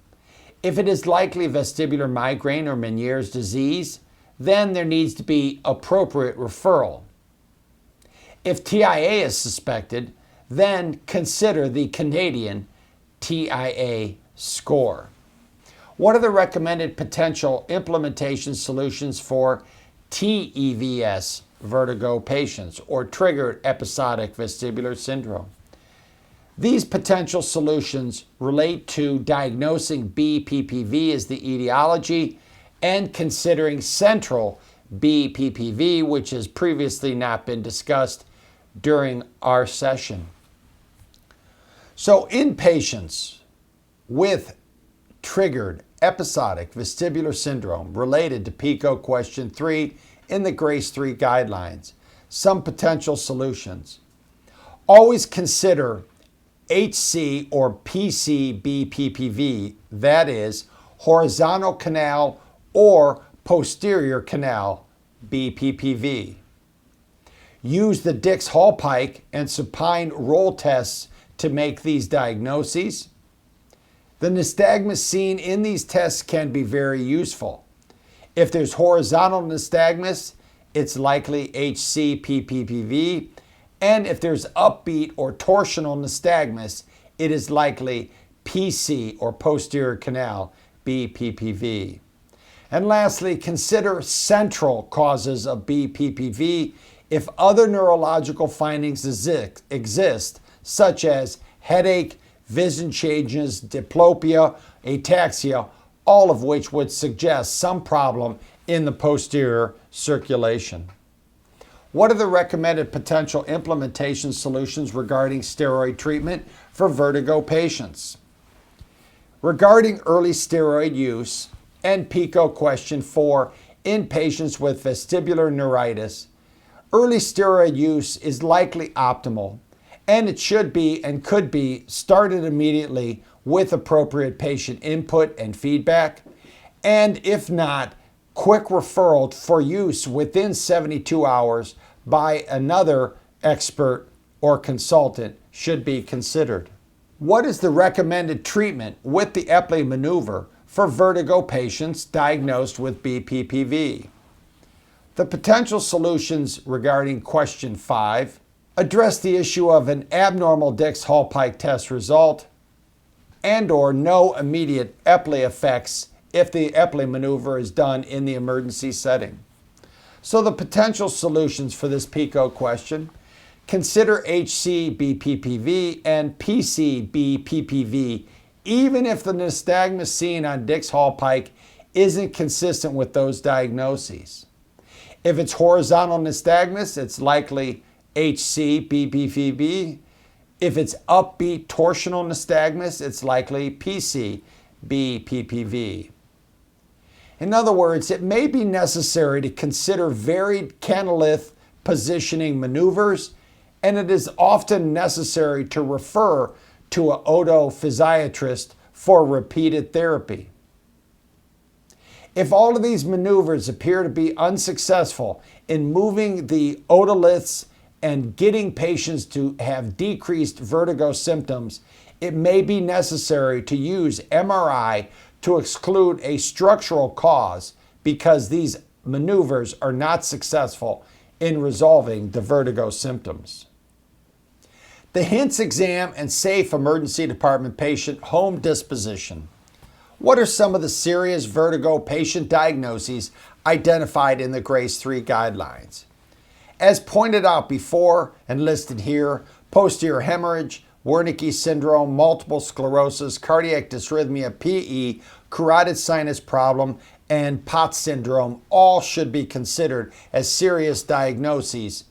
Speaker 1: If it is likely vestibular migraine or Meniere's disease, then there needs to be appropriate referral. If TIA is suspected, then consider the Canadian TIA score. What are the recommended potential implementation solutions for TEVS vertigo patients or triggered episodic vestibular syndrome? These potential solutions relate to diagnosing BPPV as the etiology and considering central BPPV, which has previously not been discussed during our session. So in patients with triggered episodic vestibular syndrome related to PICO question 3 in the GRACE 3 guidelines, some potential solutions. Always consider HC or PCBPPV, that is, horizontal canal or posterior canal BPPV. Use the Dix-Hallpike and supine roll tests to make these diagnoses. The nystagmus seen in these tests can be very useful. If there's horizontal nystagmus, it's likely HC-PPPV, and if there's upbeat or torsional nystagmus, it is likely PC or posterior canal BPPV. And lastly, consider central causes of BPPV if other neurological findings exist, such as headache, vision changes, diplopia, ataxia, all of which would suggest some problem in the posterior circulation. What are the recommended potential implementation solutions regarding steroid treatment for vertigo patients? Regarding early steroid use and PICO question 4 in patients with vestibular neuritis, early steroid use is likely optimal, and it should be and could be started immediately with appropriate patient input and feedback, and if not, quick referral for use within 72 hours by another expert or consultant should be considered. What is the recommended treatment with the Epley maneuver for vertigo patients diagnosed with BPPV? The potential solutions regarding question 5 address the issue of an abnormal Dix-Hallpike test result and/or no immediate Epley effects if the Epley maneuver is done in the emergency setting. So the potential solutions for this PICO question: consider HC-BPPV and PC-BPPV, even if the nystagmus seen on Dix-Hallpike isn't consistent with those diagnoses. If it's horizontal nystagmus, it's likely HC-BPPV. If it's upbeat torsional nystagmus, it's likely PC-BPPV. In other words, it may be necessary to consider varied canalith positioning maneuvers, and it is often necessary to refer to an otophysiatrist for repeated therapy. If all of these maneuvers appear to be unsuccessful in moving the otoliths and getting patients to have decreased vertigo symptoms, it may be necessary to use MRI to exclude a structural cause because these maneuvers are not successful in resolving the vertigo symptoms. The HINTS exam and safe emergency department patient home disposition. What are some of the serious vertigo patient diagnoses identified in the GRACE 3 guidelines? As pointed out before and listed here, posterior hemorrhage, Wernicke syndrome, multiple sclerosis, cardiac dysrhythmia, PE, carotid sinus problem, and POTS syndrome all should be considered as serious diagnoses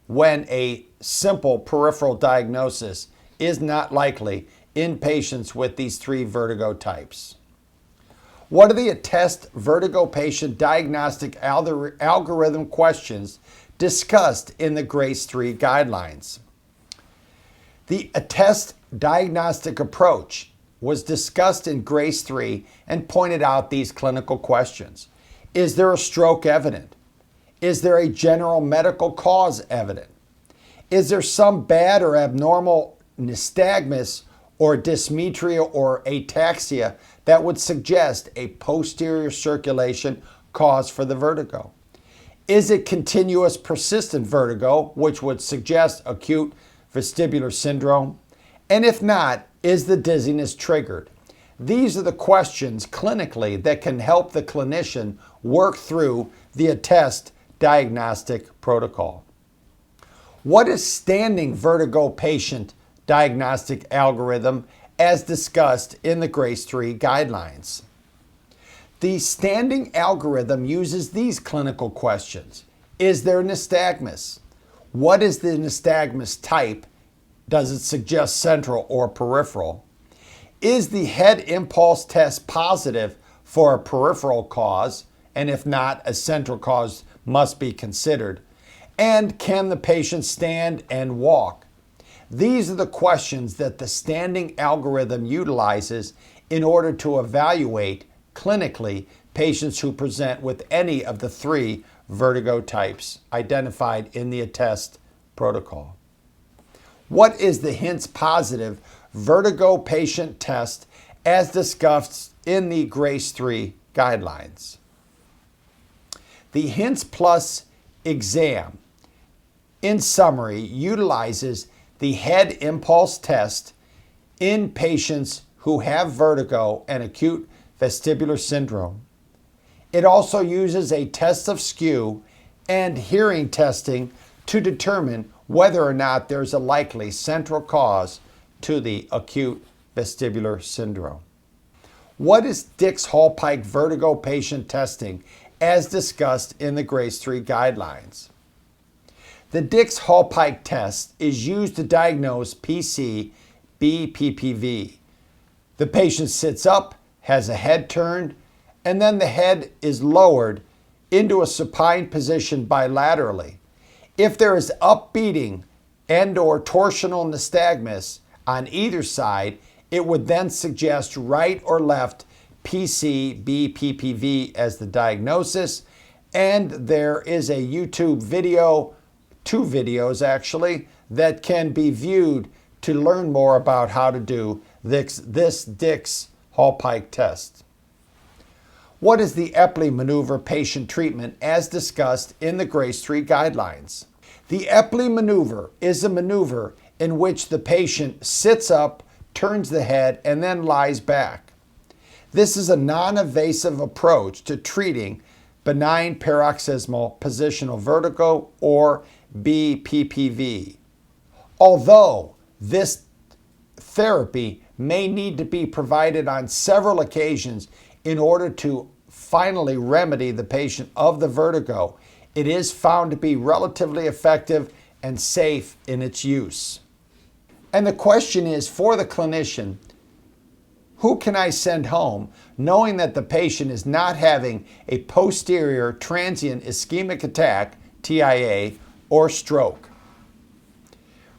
Speaker 1: when a simple peripheral diagnosis is not likely in patients with these three vertigo types. What are the ATTEST vertigo patient diagnostic algorithm questions discussed in the GRACE 3 guidelines? The ATTEST diagnostic approach was discussed in GRACE 3 and pointed out these clinical questions. Is there a stroke evident? Is there a general medical cause evident? Is there some bad or abnormal nystagmus or dysmetria or ataxia that would suggest a posterior circulation cause for the vertigo? Is it continuous persistent vertigo, which would suggest acute vestibular syndrome? And if not, is the dizziness triggered? These are the questions clinically that can help the clinician work through the ATTEST diagnostic protocol. What is standing vertigo patient diagnostic algorithm as discussed in the GRACE 3 guidelines? The standing algorithm uses these clinical questions. Is there nystagmus? What is the nystagmus type? Does it suggest central or peripheral? Is the head impulse test positive for a peripheral cause? And if not, a central cause must be considered. And can the patient stand and walk? These are the questions that the standing algorithm utilizes in order to evaluate clinically patients who present with any of the three vertigo types identified in the ATTEST protocol. What is the HINTS positive vertigo patient test as discussed in the GRACE 3 guidelines? The HINTS Plus exam, in summary, utilizes the head impulse test in patients who have vertigo and acute vestibular syndrome. It also uses a test of skew and hearing testing to determine whether or not there's a likely central cause to the acute vestibular syndrome. What is Dix-Hallpike vertigo patient testing as discussed in the GRACE 3 guidelines? The Dix-Hallpike test is used to diagnose PC-BPPV. The patient sits up, has a head turned, and then the head is lowered into a supine position bilaterally. If there is upbeating and or torsional nystagmus on either side, it would then suggest right or left PC-BPPV as the diagnosis. And there is a YouTube video, two videos actually, that can be viewed to learn more about how to do this Dix-Hallpike test. What is the Epley maneuver patient treatment as discussed in the GRACE 3 guidelines? The Epley maneuver is a maneuver in which the patient sits up, turns the head, and then lies back. This is a non-invasive approach to treating benign paroxysmal positional vertigo or BPPV. Although this therapy may need to be provided on several occasions in order to finally remedy the patient of the vertigo, it is found to be relatively effective and safe in its use. And the question is for the clinician, who can I send home knowing that the patient is not having a posterior transient ischemic attack, TIA, or stroke?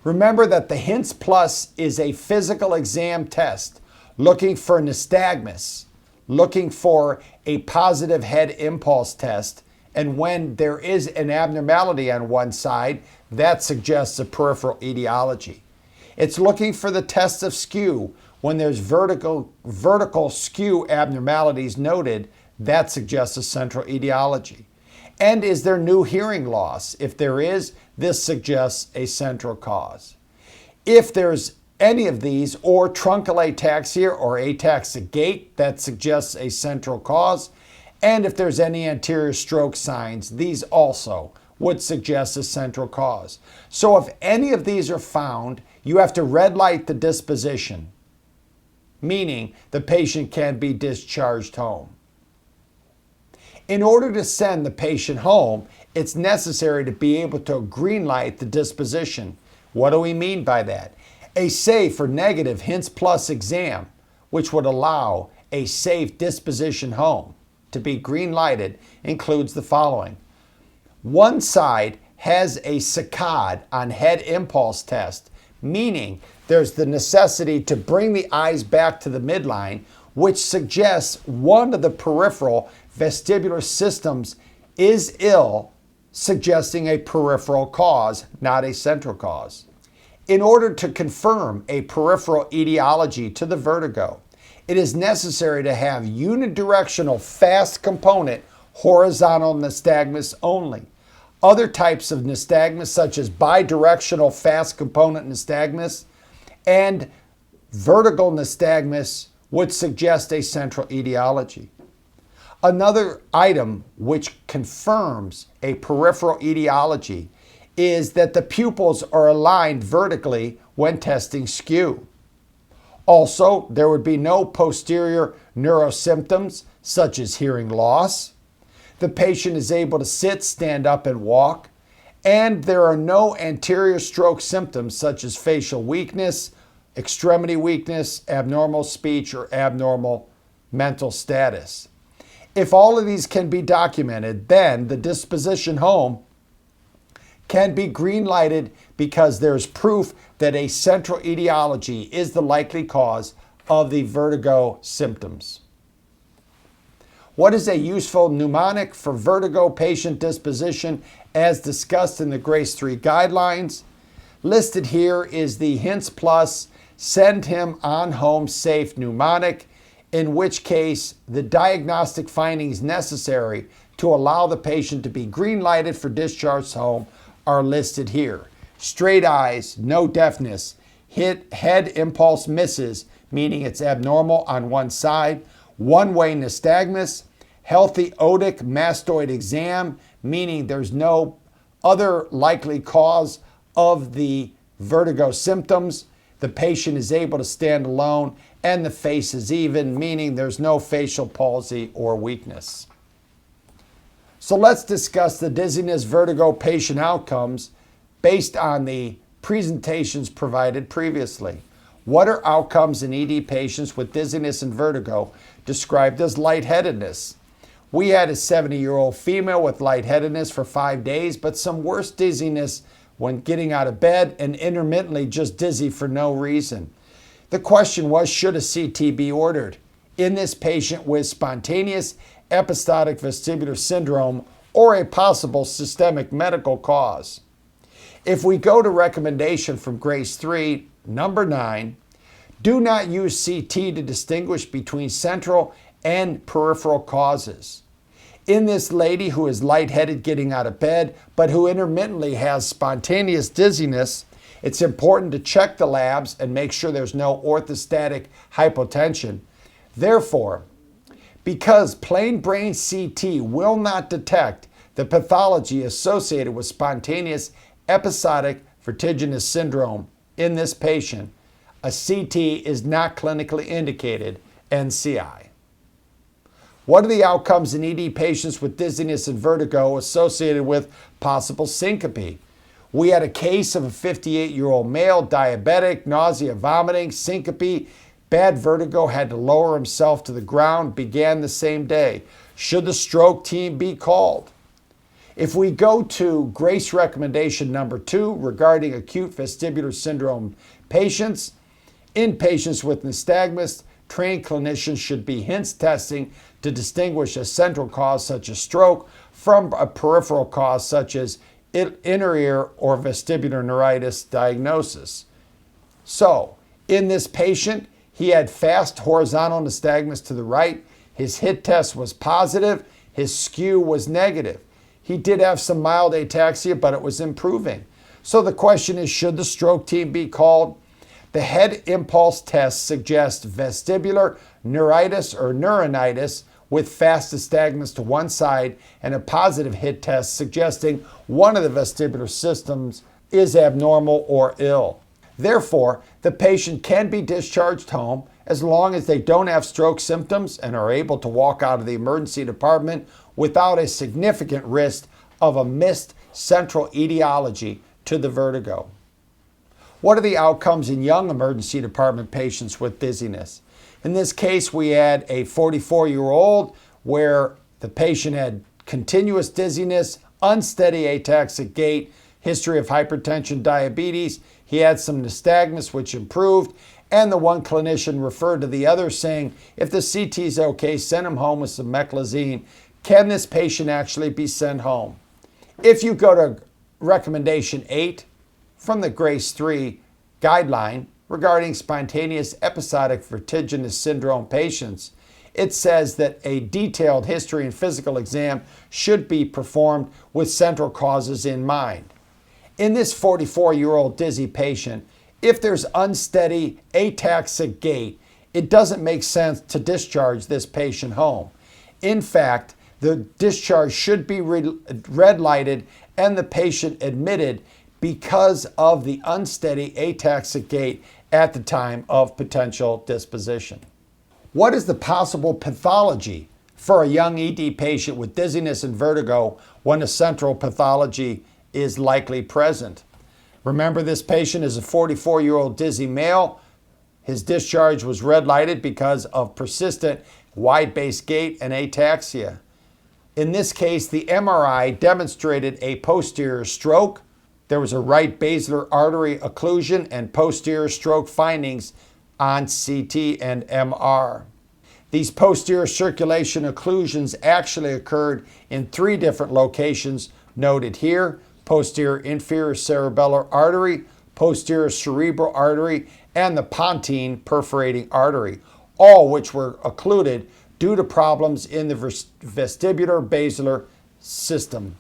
Speaker 1: Remember that the HINTS Plus is a physical exam test looking for nystagmus, looking for a positive head impulse test, and when there is an abnormality on one side, that suggests a peripheral etiology. It's looking for the test of skew. When there's vertical skew abnormalities noted, that suggests a central etiology. And is there new hearing loss? If there is, this suggests a central cause. If there's any of these, or truncal ataxia or ataxic gait that suggests a central cause, and if there's any anterior stroke signs, these also would suggest a central cause. So if any of these are found, you have to red light the disposition, meaning the patient can be discharged home. In order to send the patient home, it's necessary to be able to green light the disposition. What do we mean by that? A safe or negative HINTS plus exam, which would allow a safe disposition home to be green lighted, includes the following. One side has a Acad on head impulse test, meaning there's the necessity to bring the eyes back to the midline, which suggests one of the peripheral vestibular systems is ill, suggesting a peripheral cause, not a central cause. In order to confirm a peripheral etiology to the vertigo, it is necessary to have unidirectional fast component horizontal nystagmus only. Other types of nystagmus, such as bidirectional fast component nystagmus and vertical nystagmus, would suggest a central etiology. Another item which confirms a peripheral etiology is that the pupils are aligned vertically when testing skew. Also, there would be no posterior neurosymptoms such as hearing loss. The patient is able to sit, stand up, and walk. And there are no anterior stroke symptoms such as facial weakness, extremity weakness, abnormal speech, or abnormal mental status. If all of these can be documented, then the disposition home can be green lighted because there's proof that a central etiology is the likely cause of the vertigo symptoms. What is a useful mnemonic for vertigo patient disposition as discussed in the GRACE 3 guidelines? Listed here is the HINTS plus send him on home safe mnemonic, in which case the diagnostic findings necessary to allow the patient to be green lighted for discharge home are listed here. Straight eyes, no deafness, head impulse misses, meaning it's abnormal on one side, one-way nystagmus, healthy otic mastoid exam, meaning there's no other likely cause of the vertigo symptoms. The patient is able to stand alone, and the face is even, meaning there's no facial palsy or weakness. So let's discuss the dizziness vertigo patient outcomes based on the presentations provided previously. What are outcomes in ED patients with dizziness and vertigo described as lightheadedness? We had a 70-year-old female with lightheadedness for 5 days, but some worse dizziness when getting out of bed and intermittently just dizzy for no reason. The question was, should a CT be ordered in this patient with spontaneous episodic vestibular syndrome or a possible systemic medical cause? If we go to recommendation from GRACE 3, number 9, do not use CT to distinguish between central and peripheral causes. In this lady who is lightheaded getting out of bed, but who intermittently has spontaneous dizziness, it's important to check the labs and make sure there's no orthostatic hypotension. Therefore, because plain brain CT will not detect the pathology associated with spontaneous episodic vertiginous syndrome in this patient, a CT is not clinically indicated, NCI. What are the outcomes in ED patients with dizziness and vertigo associated with possible syncope? We had a case of a 58-year-old male, diabetic, nausea, vomiting, syncope, bad vertigo, had to lower himself to the ground, began the same day. Should the stroke team be called? If we go to GRACE recommendation number 2 regarding acute vestibular syndrome patients, in patients with nystagmus, trained clinicians should be HINTS testing to distinguish a central cause such as stroke from a peripheral cause such as inner ear or vestibular neuritis diagnosis. So, in this patient, he had fast horizontal nystagmus to the right. His HIT test was positive. His skew was negative. He did have some mild ataxia, but it was improving. So the question is, should the stroke team be called? The head impulse test suggests vestibular neuritis or neuronitis with fast nystagmus to one side, and a positive HIT test suggesting one of the vestibular systems is abnormal or ill. Therefore, the patient can be discharged home as long as they don't have stroke symptoms and are able to walk out of the emergency department without a significant risk of a missed central etiology to the vertigo. What are the outcomes in young emergency department patients with dizziness? In this case, we had a 44-year-old where the patient had continuous dizziness, unsteady ataxic gait, history of hypertension, diabetes. He had some nystagmus, which improved, and the one clinician referred to the other saying, if the CT is okay, send him home with some meclizine. Can this patient actually be sent home? If you go to recommendation 8 from the GRACE 3 guideline regarding spontaneous episodic vertiginous syndrome patients, it says that a detailed history and physical exam should be performed with central causes in mind. In this 44-year-old dizzy patient, if there's unsteady ataxic gait, it doesn't make sense to discharge this patient home. In fact, the discharge should be red lighted and the patient admitted because of the unsteady ataxic gait at the time of potential disposition. What is the possible pathology for a young ED patient with dizziness and vertigo when a central pathology is likely present? Remember, this patient is a 44-year-old dizzy male. His discharge was red lighted because of persistent wide base gait and ataxia. In this case, the MRI demonstrated a posterior stroke. There was a right basilar artery occlusion and posterior stroke findings on CT and MR. These posterior circulation occlusions actually occurred in 3 different locations noted here: posterior inferior cerebellar artery, posterior cerebral artery, and the pontine perforating artery, all which were occluded due to problems in the vestibular basilar system.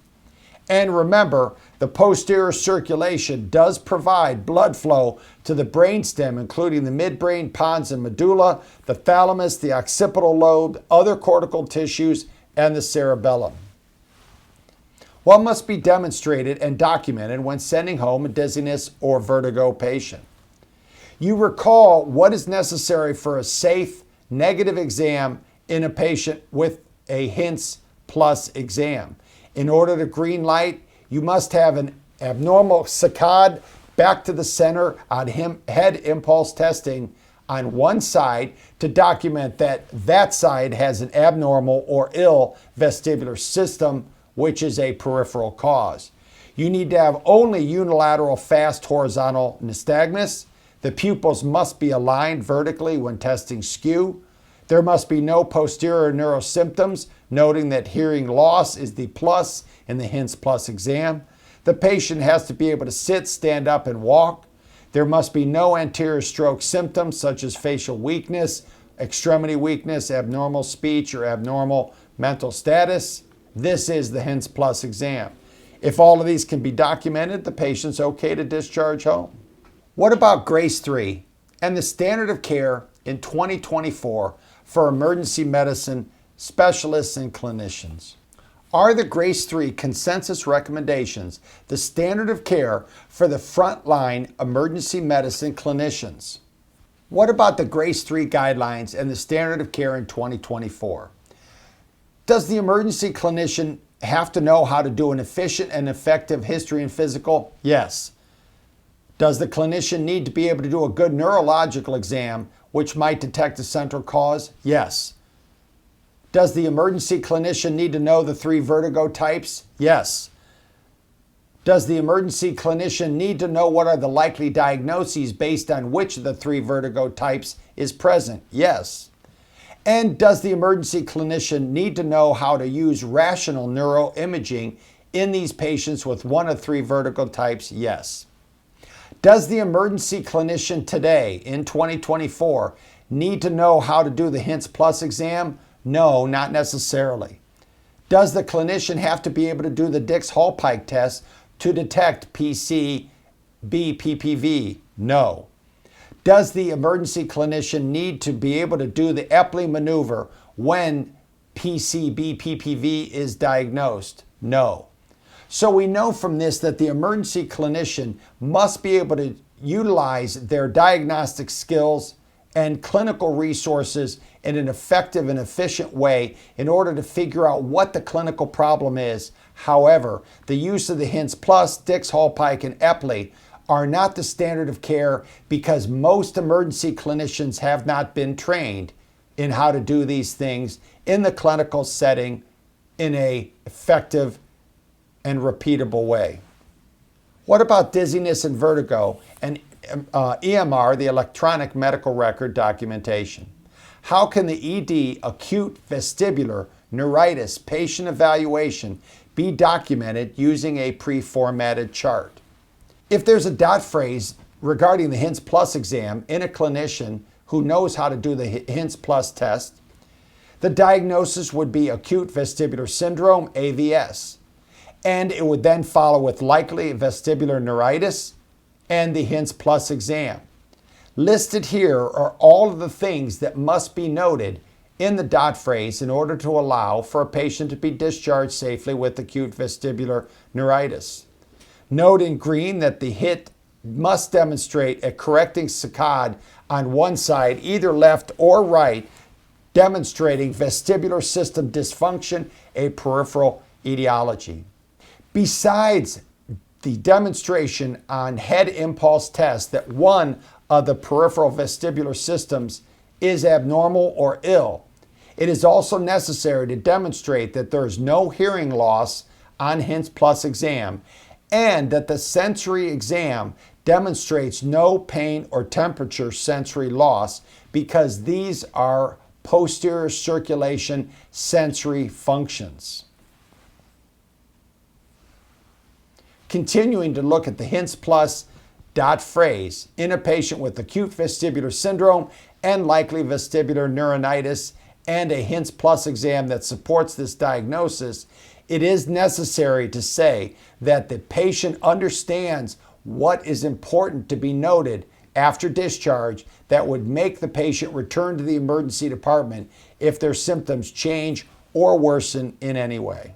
Speaker 1: And remember, the posterior circulation does provide blood flow to the brainstem, including the midbrain, pons and medulla, the thalamus, the occipital lobe, other cortical tissues, and the cerebellum. What must be demonstrated and documented when sending home a dizziness or vertigo patient? You recall what is necessary for a safe negative exam in a patient with a HINTS plus exam. In order to green light, you must have an abnormal Acad back to the center on head impulse testing on one side to document that that side has an abnormal or ill vestibular system, which is a peripheral cause. You need to have only unilateral fast horizontal nystagmus. The pupils must be aligned vertically when testing skew. There must be no posterior neurosymptoms, noting that hearing loss is the plus in the HINTS plus exam. The patient has to be able to sit, stand up, and walk. There must be no anterior stroke symptoms such as facial weakness, extremity weakness, abnormal speech, or abnormal mental status. This is the HINTS plus exam. If all of these can be documented, the patient's okay to discharge home. What about GRACE 3 and the standard of care in 2024 for emergency medicine specialists and clinicians? Are the GRACE 3 consensus recommendations the standard of care for the frontline emergency medicine clinicians? What about the GRACE 3 guidelines and the standard of care in 2024? Does the emergency clinician have to know how to do an efficient and effective history and physical? Yes. Does the clinician need to be able to do a good neurological exam, which might detect a central cause? Yes. Does the emergency clinician need to know the 3 vertigo types? Yes. Does the emergency clinician need to know what are the likely diagnoses based on which of the 3 vertigo types is present? Yes. And does the emergency clinician need to know how to use rational neuroimaging in these patients with 1 of 3 vertigo types? Yes. Does the emergency clinician today in 2024 need to know how to do the HINTS plus exam? No, not necessarily. Does the clinician have to be able to do the Dix-Hallpike test to detect PC, B, PPV? No. Does the emergency clinician need to be able to do the Epley maneuver when PCB/PPV is diagnosed? No. So we know from this that the emergency clinician must be able to utilize their diagnostic skills and clinical resources in an effective and efficient way in order to figure out what the clinical problem is. However, the use of the HINTS Plus, Dix-Hallpike, and Epley are not the standard of care because most emergency clinicians have not been trained in how to do these things in the clinical setting in an effective and repeatable way. What about dizziness and vertigo and EMR, the electronic medical record documentation? How can the ED, acute vestibular neuritis patient evaluation, be documented using a pre-formatted chart? If there's a dot phrase regarding the HINTS Plus exam in a clinician who knows how to do the HINTS Plus test, the diagnosis would be acute vestibular syndrome, AVS. And it would then follow with likely vestibular neuritis and the HINTS Plus exam. Listed here are all of the things that must be noted in the dot phrase in order to allow for a patient to be discharged safely with acute vestibular neuritis. Note in green that the HIT must demonstrate a correcting saccade on one side, either left or right, demonstrating vestibular system dysfunction, a peripheral etiology. Besides the demonstration on head impulse test that one of the peripheral vestibular systems is abnormal or ill, it is also necessary to demonstrate that there is no hearing loss on HINTS Plus exam and that the sensory exam demonstrates no pain or temperature sensory loss because these are posterior circulation sensory functions. Continuing to look at the HINTS Plus dot phrase in a patient with acute vestibular syndrome and likely vestibular neuritis and a HINTS Plus exam that supports this diagnosis, it is necessary to say that the patient understands what is important to be noted after discharge that would make the patient return to the emergency department if their symptoms change or worsen in any way.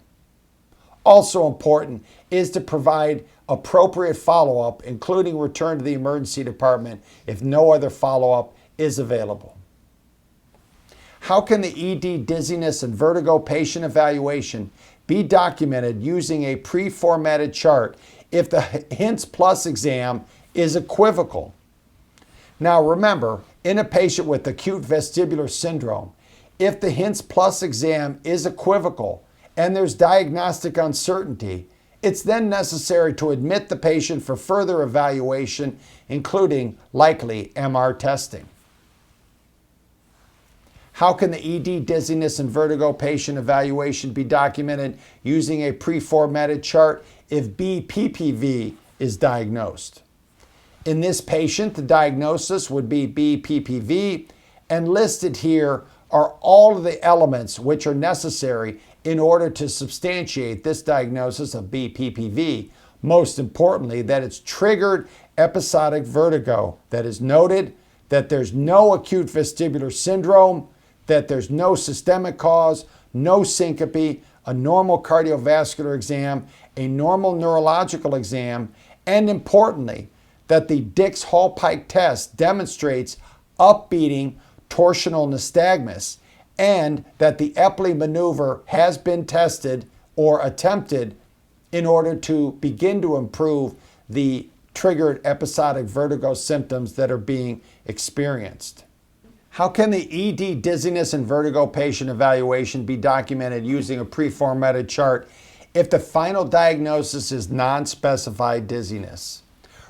Speaker 1: Also important is to provide appropriate follow-up, including return to the emergency department if no other follow-up is available. How can the ED dizziness and vertigo patient evaluation be documented using a pre-formatted chart if the HINTS Plus exam is equivocal? Now remember, in a patient with acute vestibular syndrome, if the HINTS Plus exam is equivocal and there's diagnostic uncertainty, it's then necessary to admit the patient for further evaluation, including likely MR testing. How can the ED dizziness and vertigo patient evaluation be documented using a pre-formatted chart if BPPV is diagnosed? In this patient, the diagnosis would be BPPV, and listed here are all of the elements which are necessary in order to substantiate this diagnosis of BPPV. Most importantly, that it's triggered episodic vertigo, that is noted, that there's no acute vestibular syndrome, that there's no systemic cause, no syncope, a normal cardiovascular exam, a normal neurological exam, and importantly, that the Dix-Hallpike test demonstrates upbeating torsional nystagmus, and that the Epley maneuver has been tested or attempted in order to begin to improve the triggered episodic vertigo symptoms that are being experienced. How can the ED dizziness and vertigo patient evaluation be documented using a pre-formatted chart if the final diagnosis is non-specified dizziness?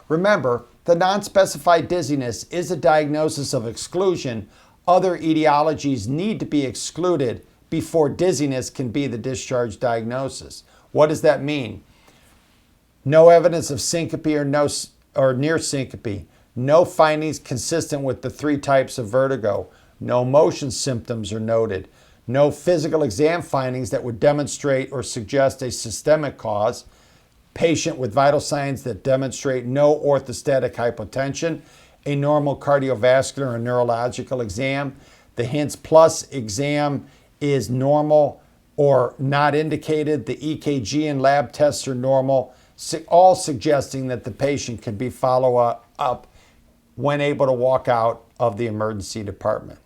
Speaker 1: Remember, the non-specified dizziness is a diagnosis of exclusion. Other etiologies need to be excluded before dizziness can be the discharge diagnosis. What does that mean? No evidence of syncope or near syncope. No findings consistent with the 3 types of vertigo. No motion symptoms are noted. No physical exam findings that would demonstrate or suggest a systemic cause. Patient with vital signs that demonstrate no orthostatic hypotension. a normal cardiovascular or neurological exam. The HINTS Plus exam is normal or not indicated. The EKG and lab tests are normal, all suggesting that the patient can be followed up when able to walk out of the emergency department.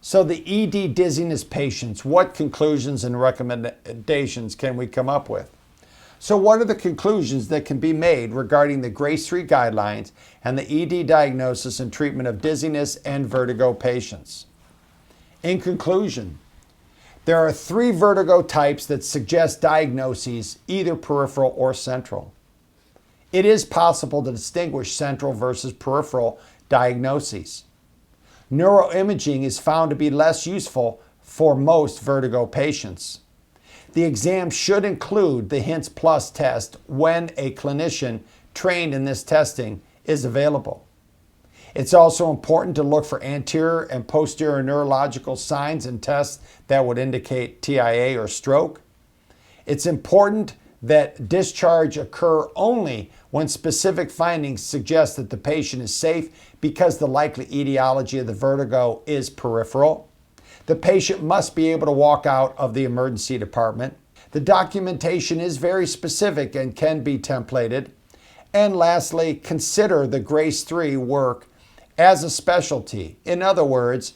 Speaker 1: So the ED dizziness patients, what conclusions and recommendations can we come up with? So what are the conclusions that can be made regarding the GRACE 3 guidelines and the ED diagnosis and treatment of dizziness and vertigo patients? In conclusion, there are 3 vertigo types that suggest diagnoses, either peripheral or central. It is possible to distinguish central versus peripheral diagnoses. Neuroimaging is found to be less useful for most vertigo patients. The exam should include the HINTS Plus test when a clinician trained in this testing is available. It's also important to look for anterior and posterior neurological signs and tests that would indicate TIA or stroke. It's important that discharge occur only when specific findings suggest that the patient is safe because the likely etiology of the vertigo is peripheral. The patient must be able to walk out of the emergency department. The documentation is very specific and can be templated. And lastly, consider the GRACE 3 work as a specialty. In other words,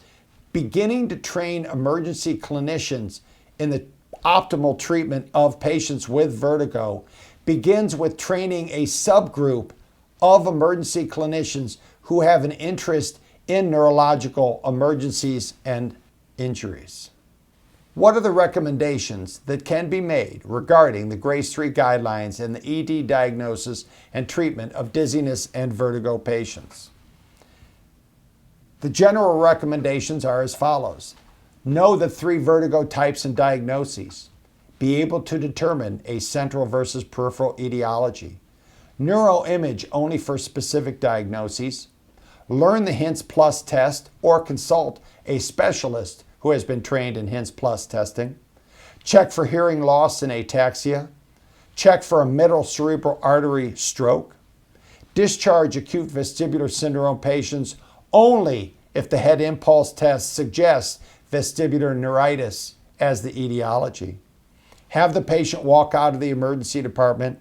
Speaker 1: beginning to train emergency clinicians in the optimal treatment of patients with vertigo begins with training a subgroup of emergency clinicians who have an interest in neurological emergencies and injuries. What are the recommendations that can be made regarding the GRACE 3 guidelines and the ED diagnosis and treatment of dizziness and vertigo patients? The general recommendations are as follows. Know the 3 vertigo types and diagnoses. Be able to determine a central versus peripheral etiology. Neuroimage only for specific diagnoses. Learn the HINTS Plus test or consult a specialist who has been trained in HINTS Plus testing. Check for hearing loss and ataxia. Check for a middle cerebral artery stroke. Discharge acute vestibular syndrome patients only if the head impulse test suggests vestibular neuritis as the etiology. Have the patient walk out of the emergency department.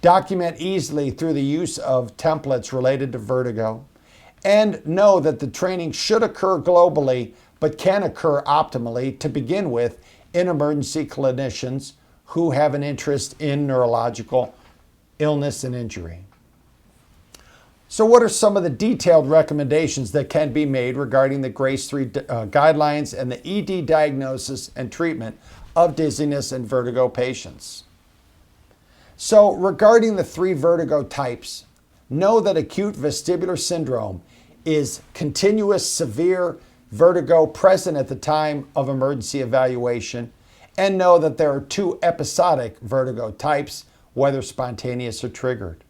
Speaker 1: Document easily through the use of templates related to vertigo. And know that the training should occur globally, but can occur optimally to begin with in emergency clinicians who have an interest in neurological illness and injury. So what are some of the detailed recommendations that can be made regarding the GRACE 3 guidelines and the ED diagnosis and treatment of dizziness and vertigo patients? So regarding the 3 vertigo types, know that acute vestibular syndrome is continuous severe vertigo present at the time of emergency evaluation, and know that there are 2 episodic vertigo types, whether spontaneous or triggered.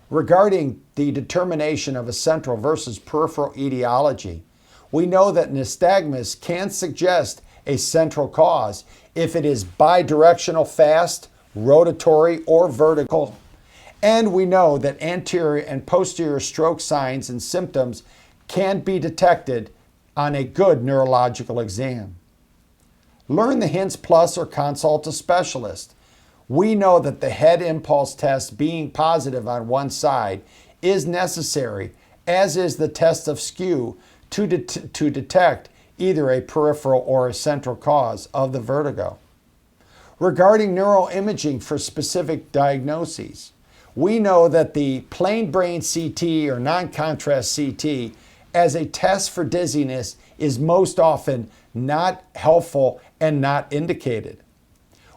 Speaker 1: Regarding the determination of a central versus peripheral etiology, we know that nystagmus can suggest a central cause if it is bidirectional fast, rotatory, or vertical. And we know that anterior and posterior stroke signs and symptoms can be detected on a good neurological exam. Learn the HINTS Plus or consult a specialist. We know that the head impulse test being positive on one side is necessary, as is the test of skew to detect either a peripheral or a central cause of the vertigo. Regarding neuroimaging for specific diagnoses, we know that the plain brain CT or non-contrast CT as a test for dizziness is most often not helpful and not indicated.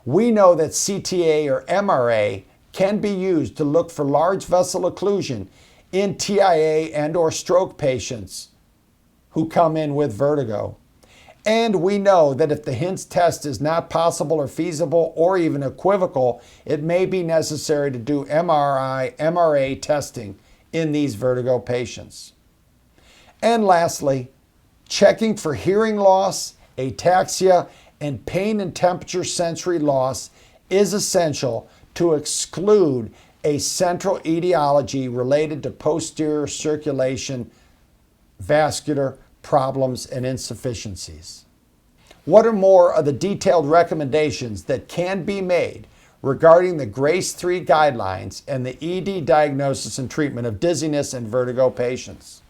Speaker 1: We know that CTA or MRA can be used to look for large vessel occlusion in TIA and or stroke patients who come in with vertigo. And we know that if the HINTS test is not possible or feasible or even equivocal, it may be necessary to do MRI, MRA testing in these vertigo patients. And lastly, checking for hearing loss, ataxia, and pain and temperature sensory loss is essential to exclude a central etiology related to posterior circulation, vascular problems, and insufficiencies. What are more of the detailed recommendations that can be made regarding the GRACE 3 guidelines and the ED diagnosis and treatment of dizziness and vertigo patients?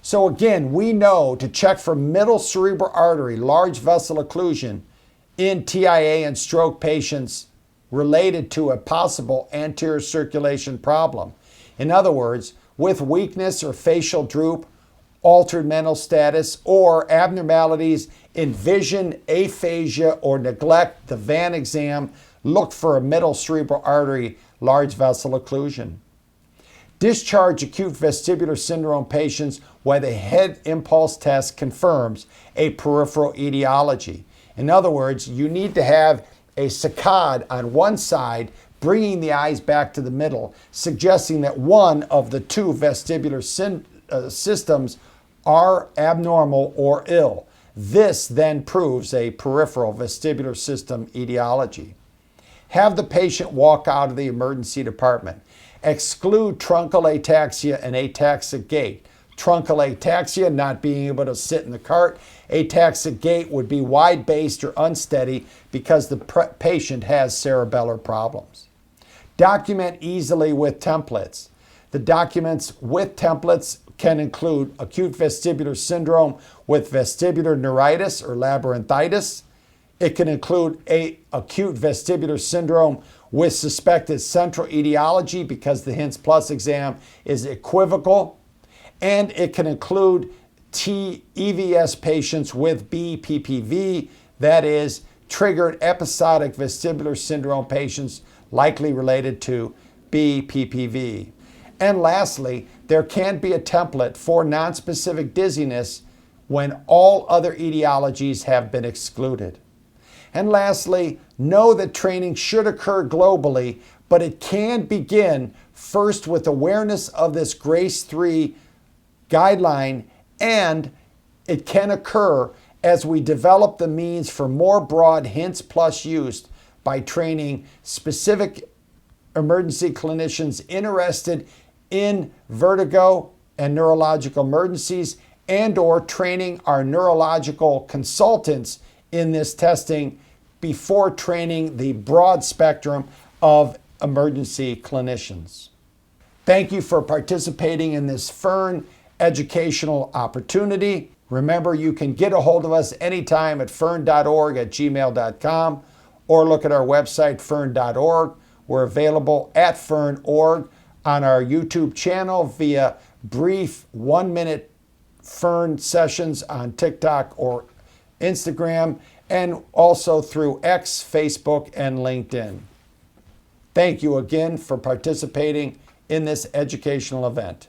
Speaker 1: So again, we know to check for middle cerebral artery large vessel occlusion in TIA and stroke patients related to a possible anterior circulation problem. In other words, with weakness or facial droop, altered mental status, or abnormalities in vision, aphasia, or neglect the Van exam, look for a middle cerebral artery large vessel occlusion. Discharge acute vestibular syndrome patients where the head impulse test confirms a peripheral etiology. In other words, you need to have a saccade on one side, bringing the eyes back to the middle, suggesting that one of the two vestibular systems are abnormal or ill. This then proves a peripheral vestibular system etiology. Have the patient walk out of the emergency department. Exclude truncal ataxia and ataxic gait. Truncal ataxia, not being able to sit in the cart. Ataxic gait would be wide-based or unsteady because the patient has cerebellar problems. Document easily with templates. The documents with templates can include acute vestibular syndrome with vestibular neuritis or labyrinthitis. It can include acute vestibular syndrome with suspected central etiology because the HINTS Plus exam is equivocal. And it can include AVS patients with BPPV, that is, triggered episodic vestibular syndrome patients likely related to BPPV. And lastly, there can be a template for nonspecific dizziness when all other etiologies have been excluded. And lastly, know that training should occur globally, but it can begin first with awareness of this GRACE 3 guideline, and it can occur as we develop the means for more broad HINTS Plus use by training specific emergency clinicians interested in vertigo and neurological emergencies, and or training our neurological consultants in this testing before training the broad spectrum of emergency clinicians. Thank you for participating in this FERNE educational opportunity. Remember, you can get a hold of us anytime at ferne.org@gmail.com or look at our website, ferne.org. We're available at ferne.org on our YouTube channel via brief 1-minute FERNE sessions on TikTok or Instagram, and also through X, Facebook, and LinkedIn. Thank you again for participating in this educational event.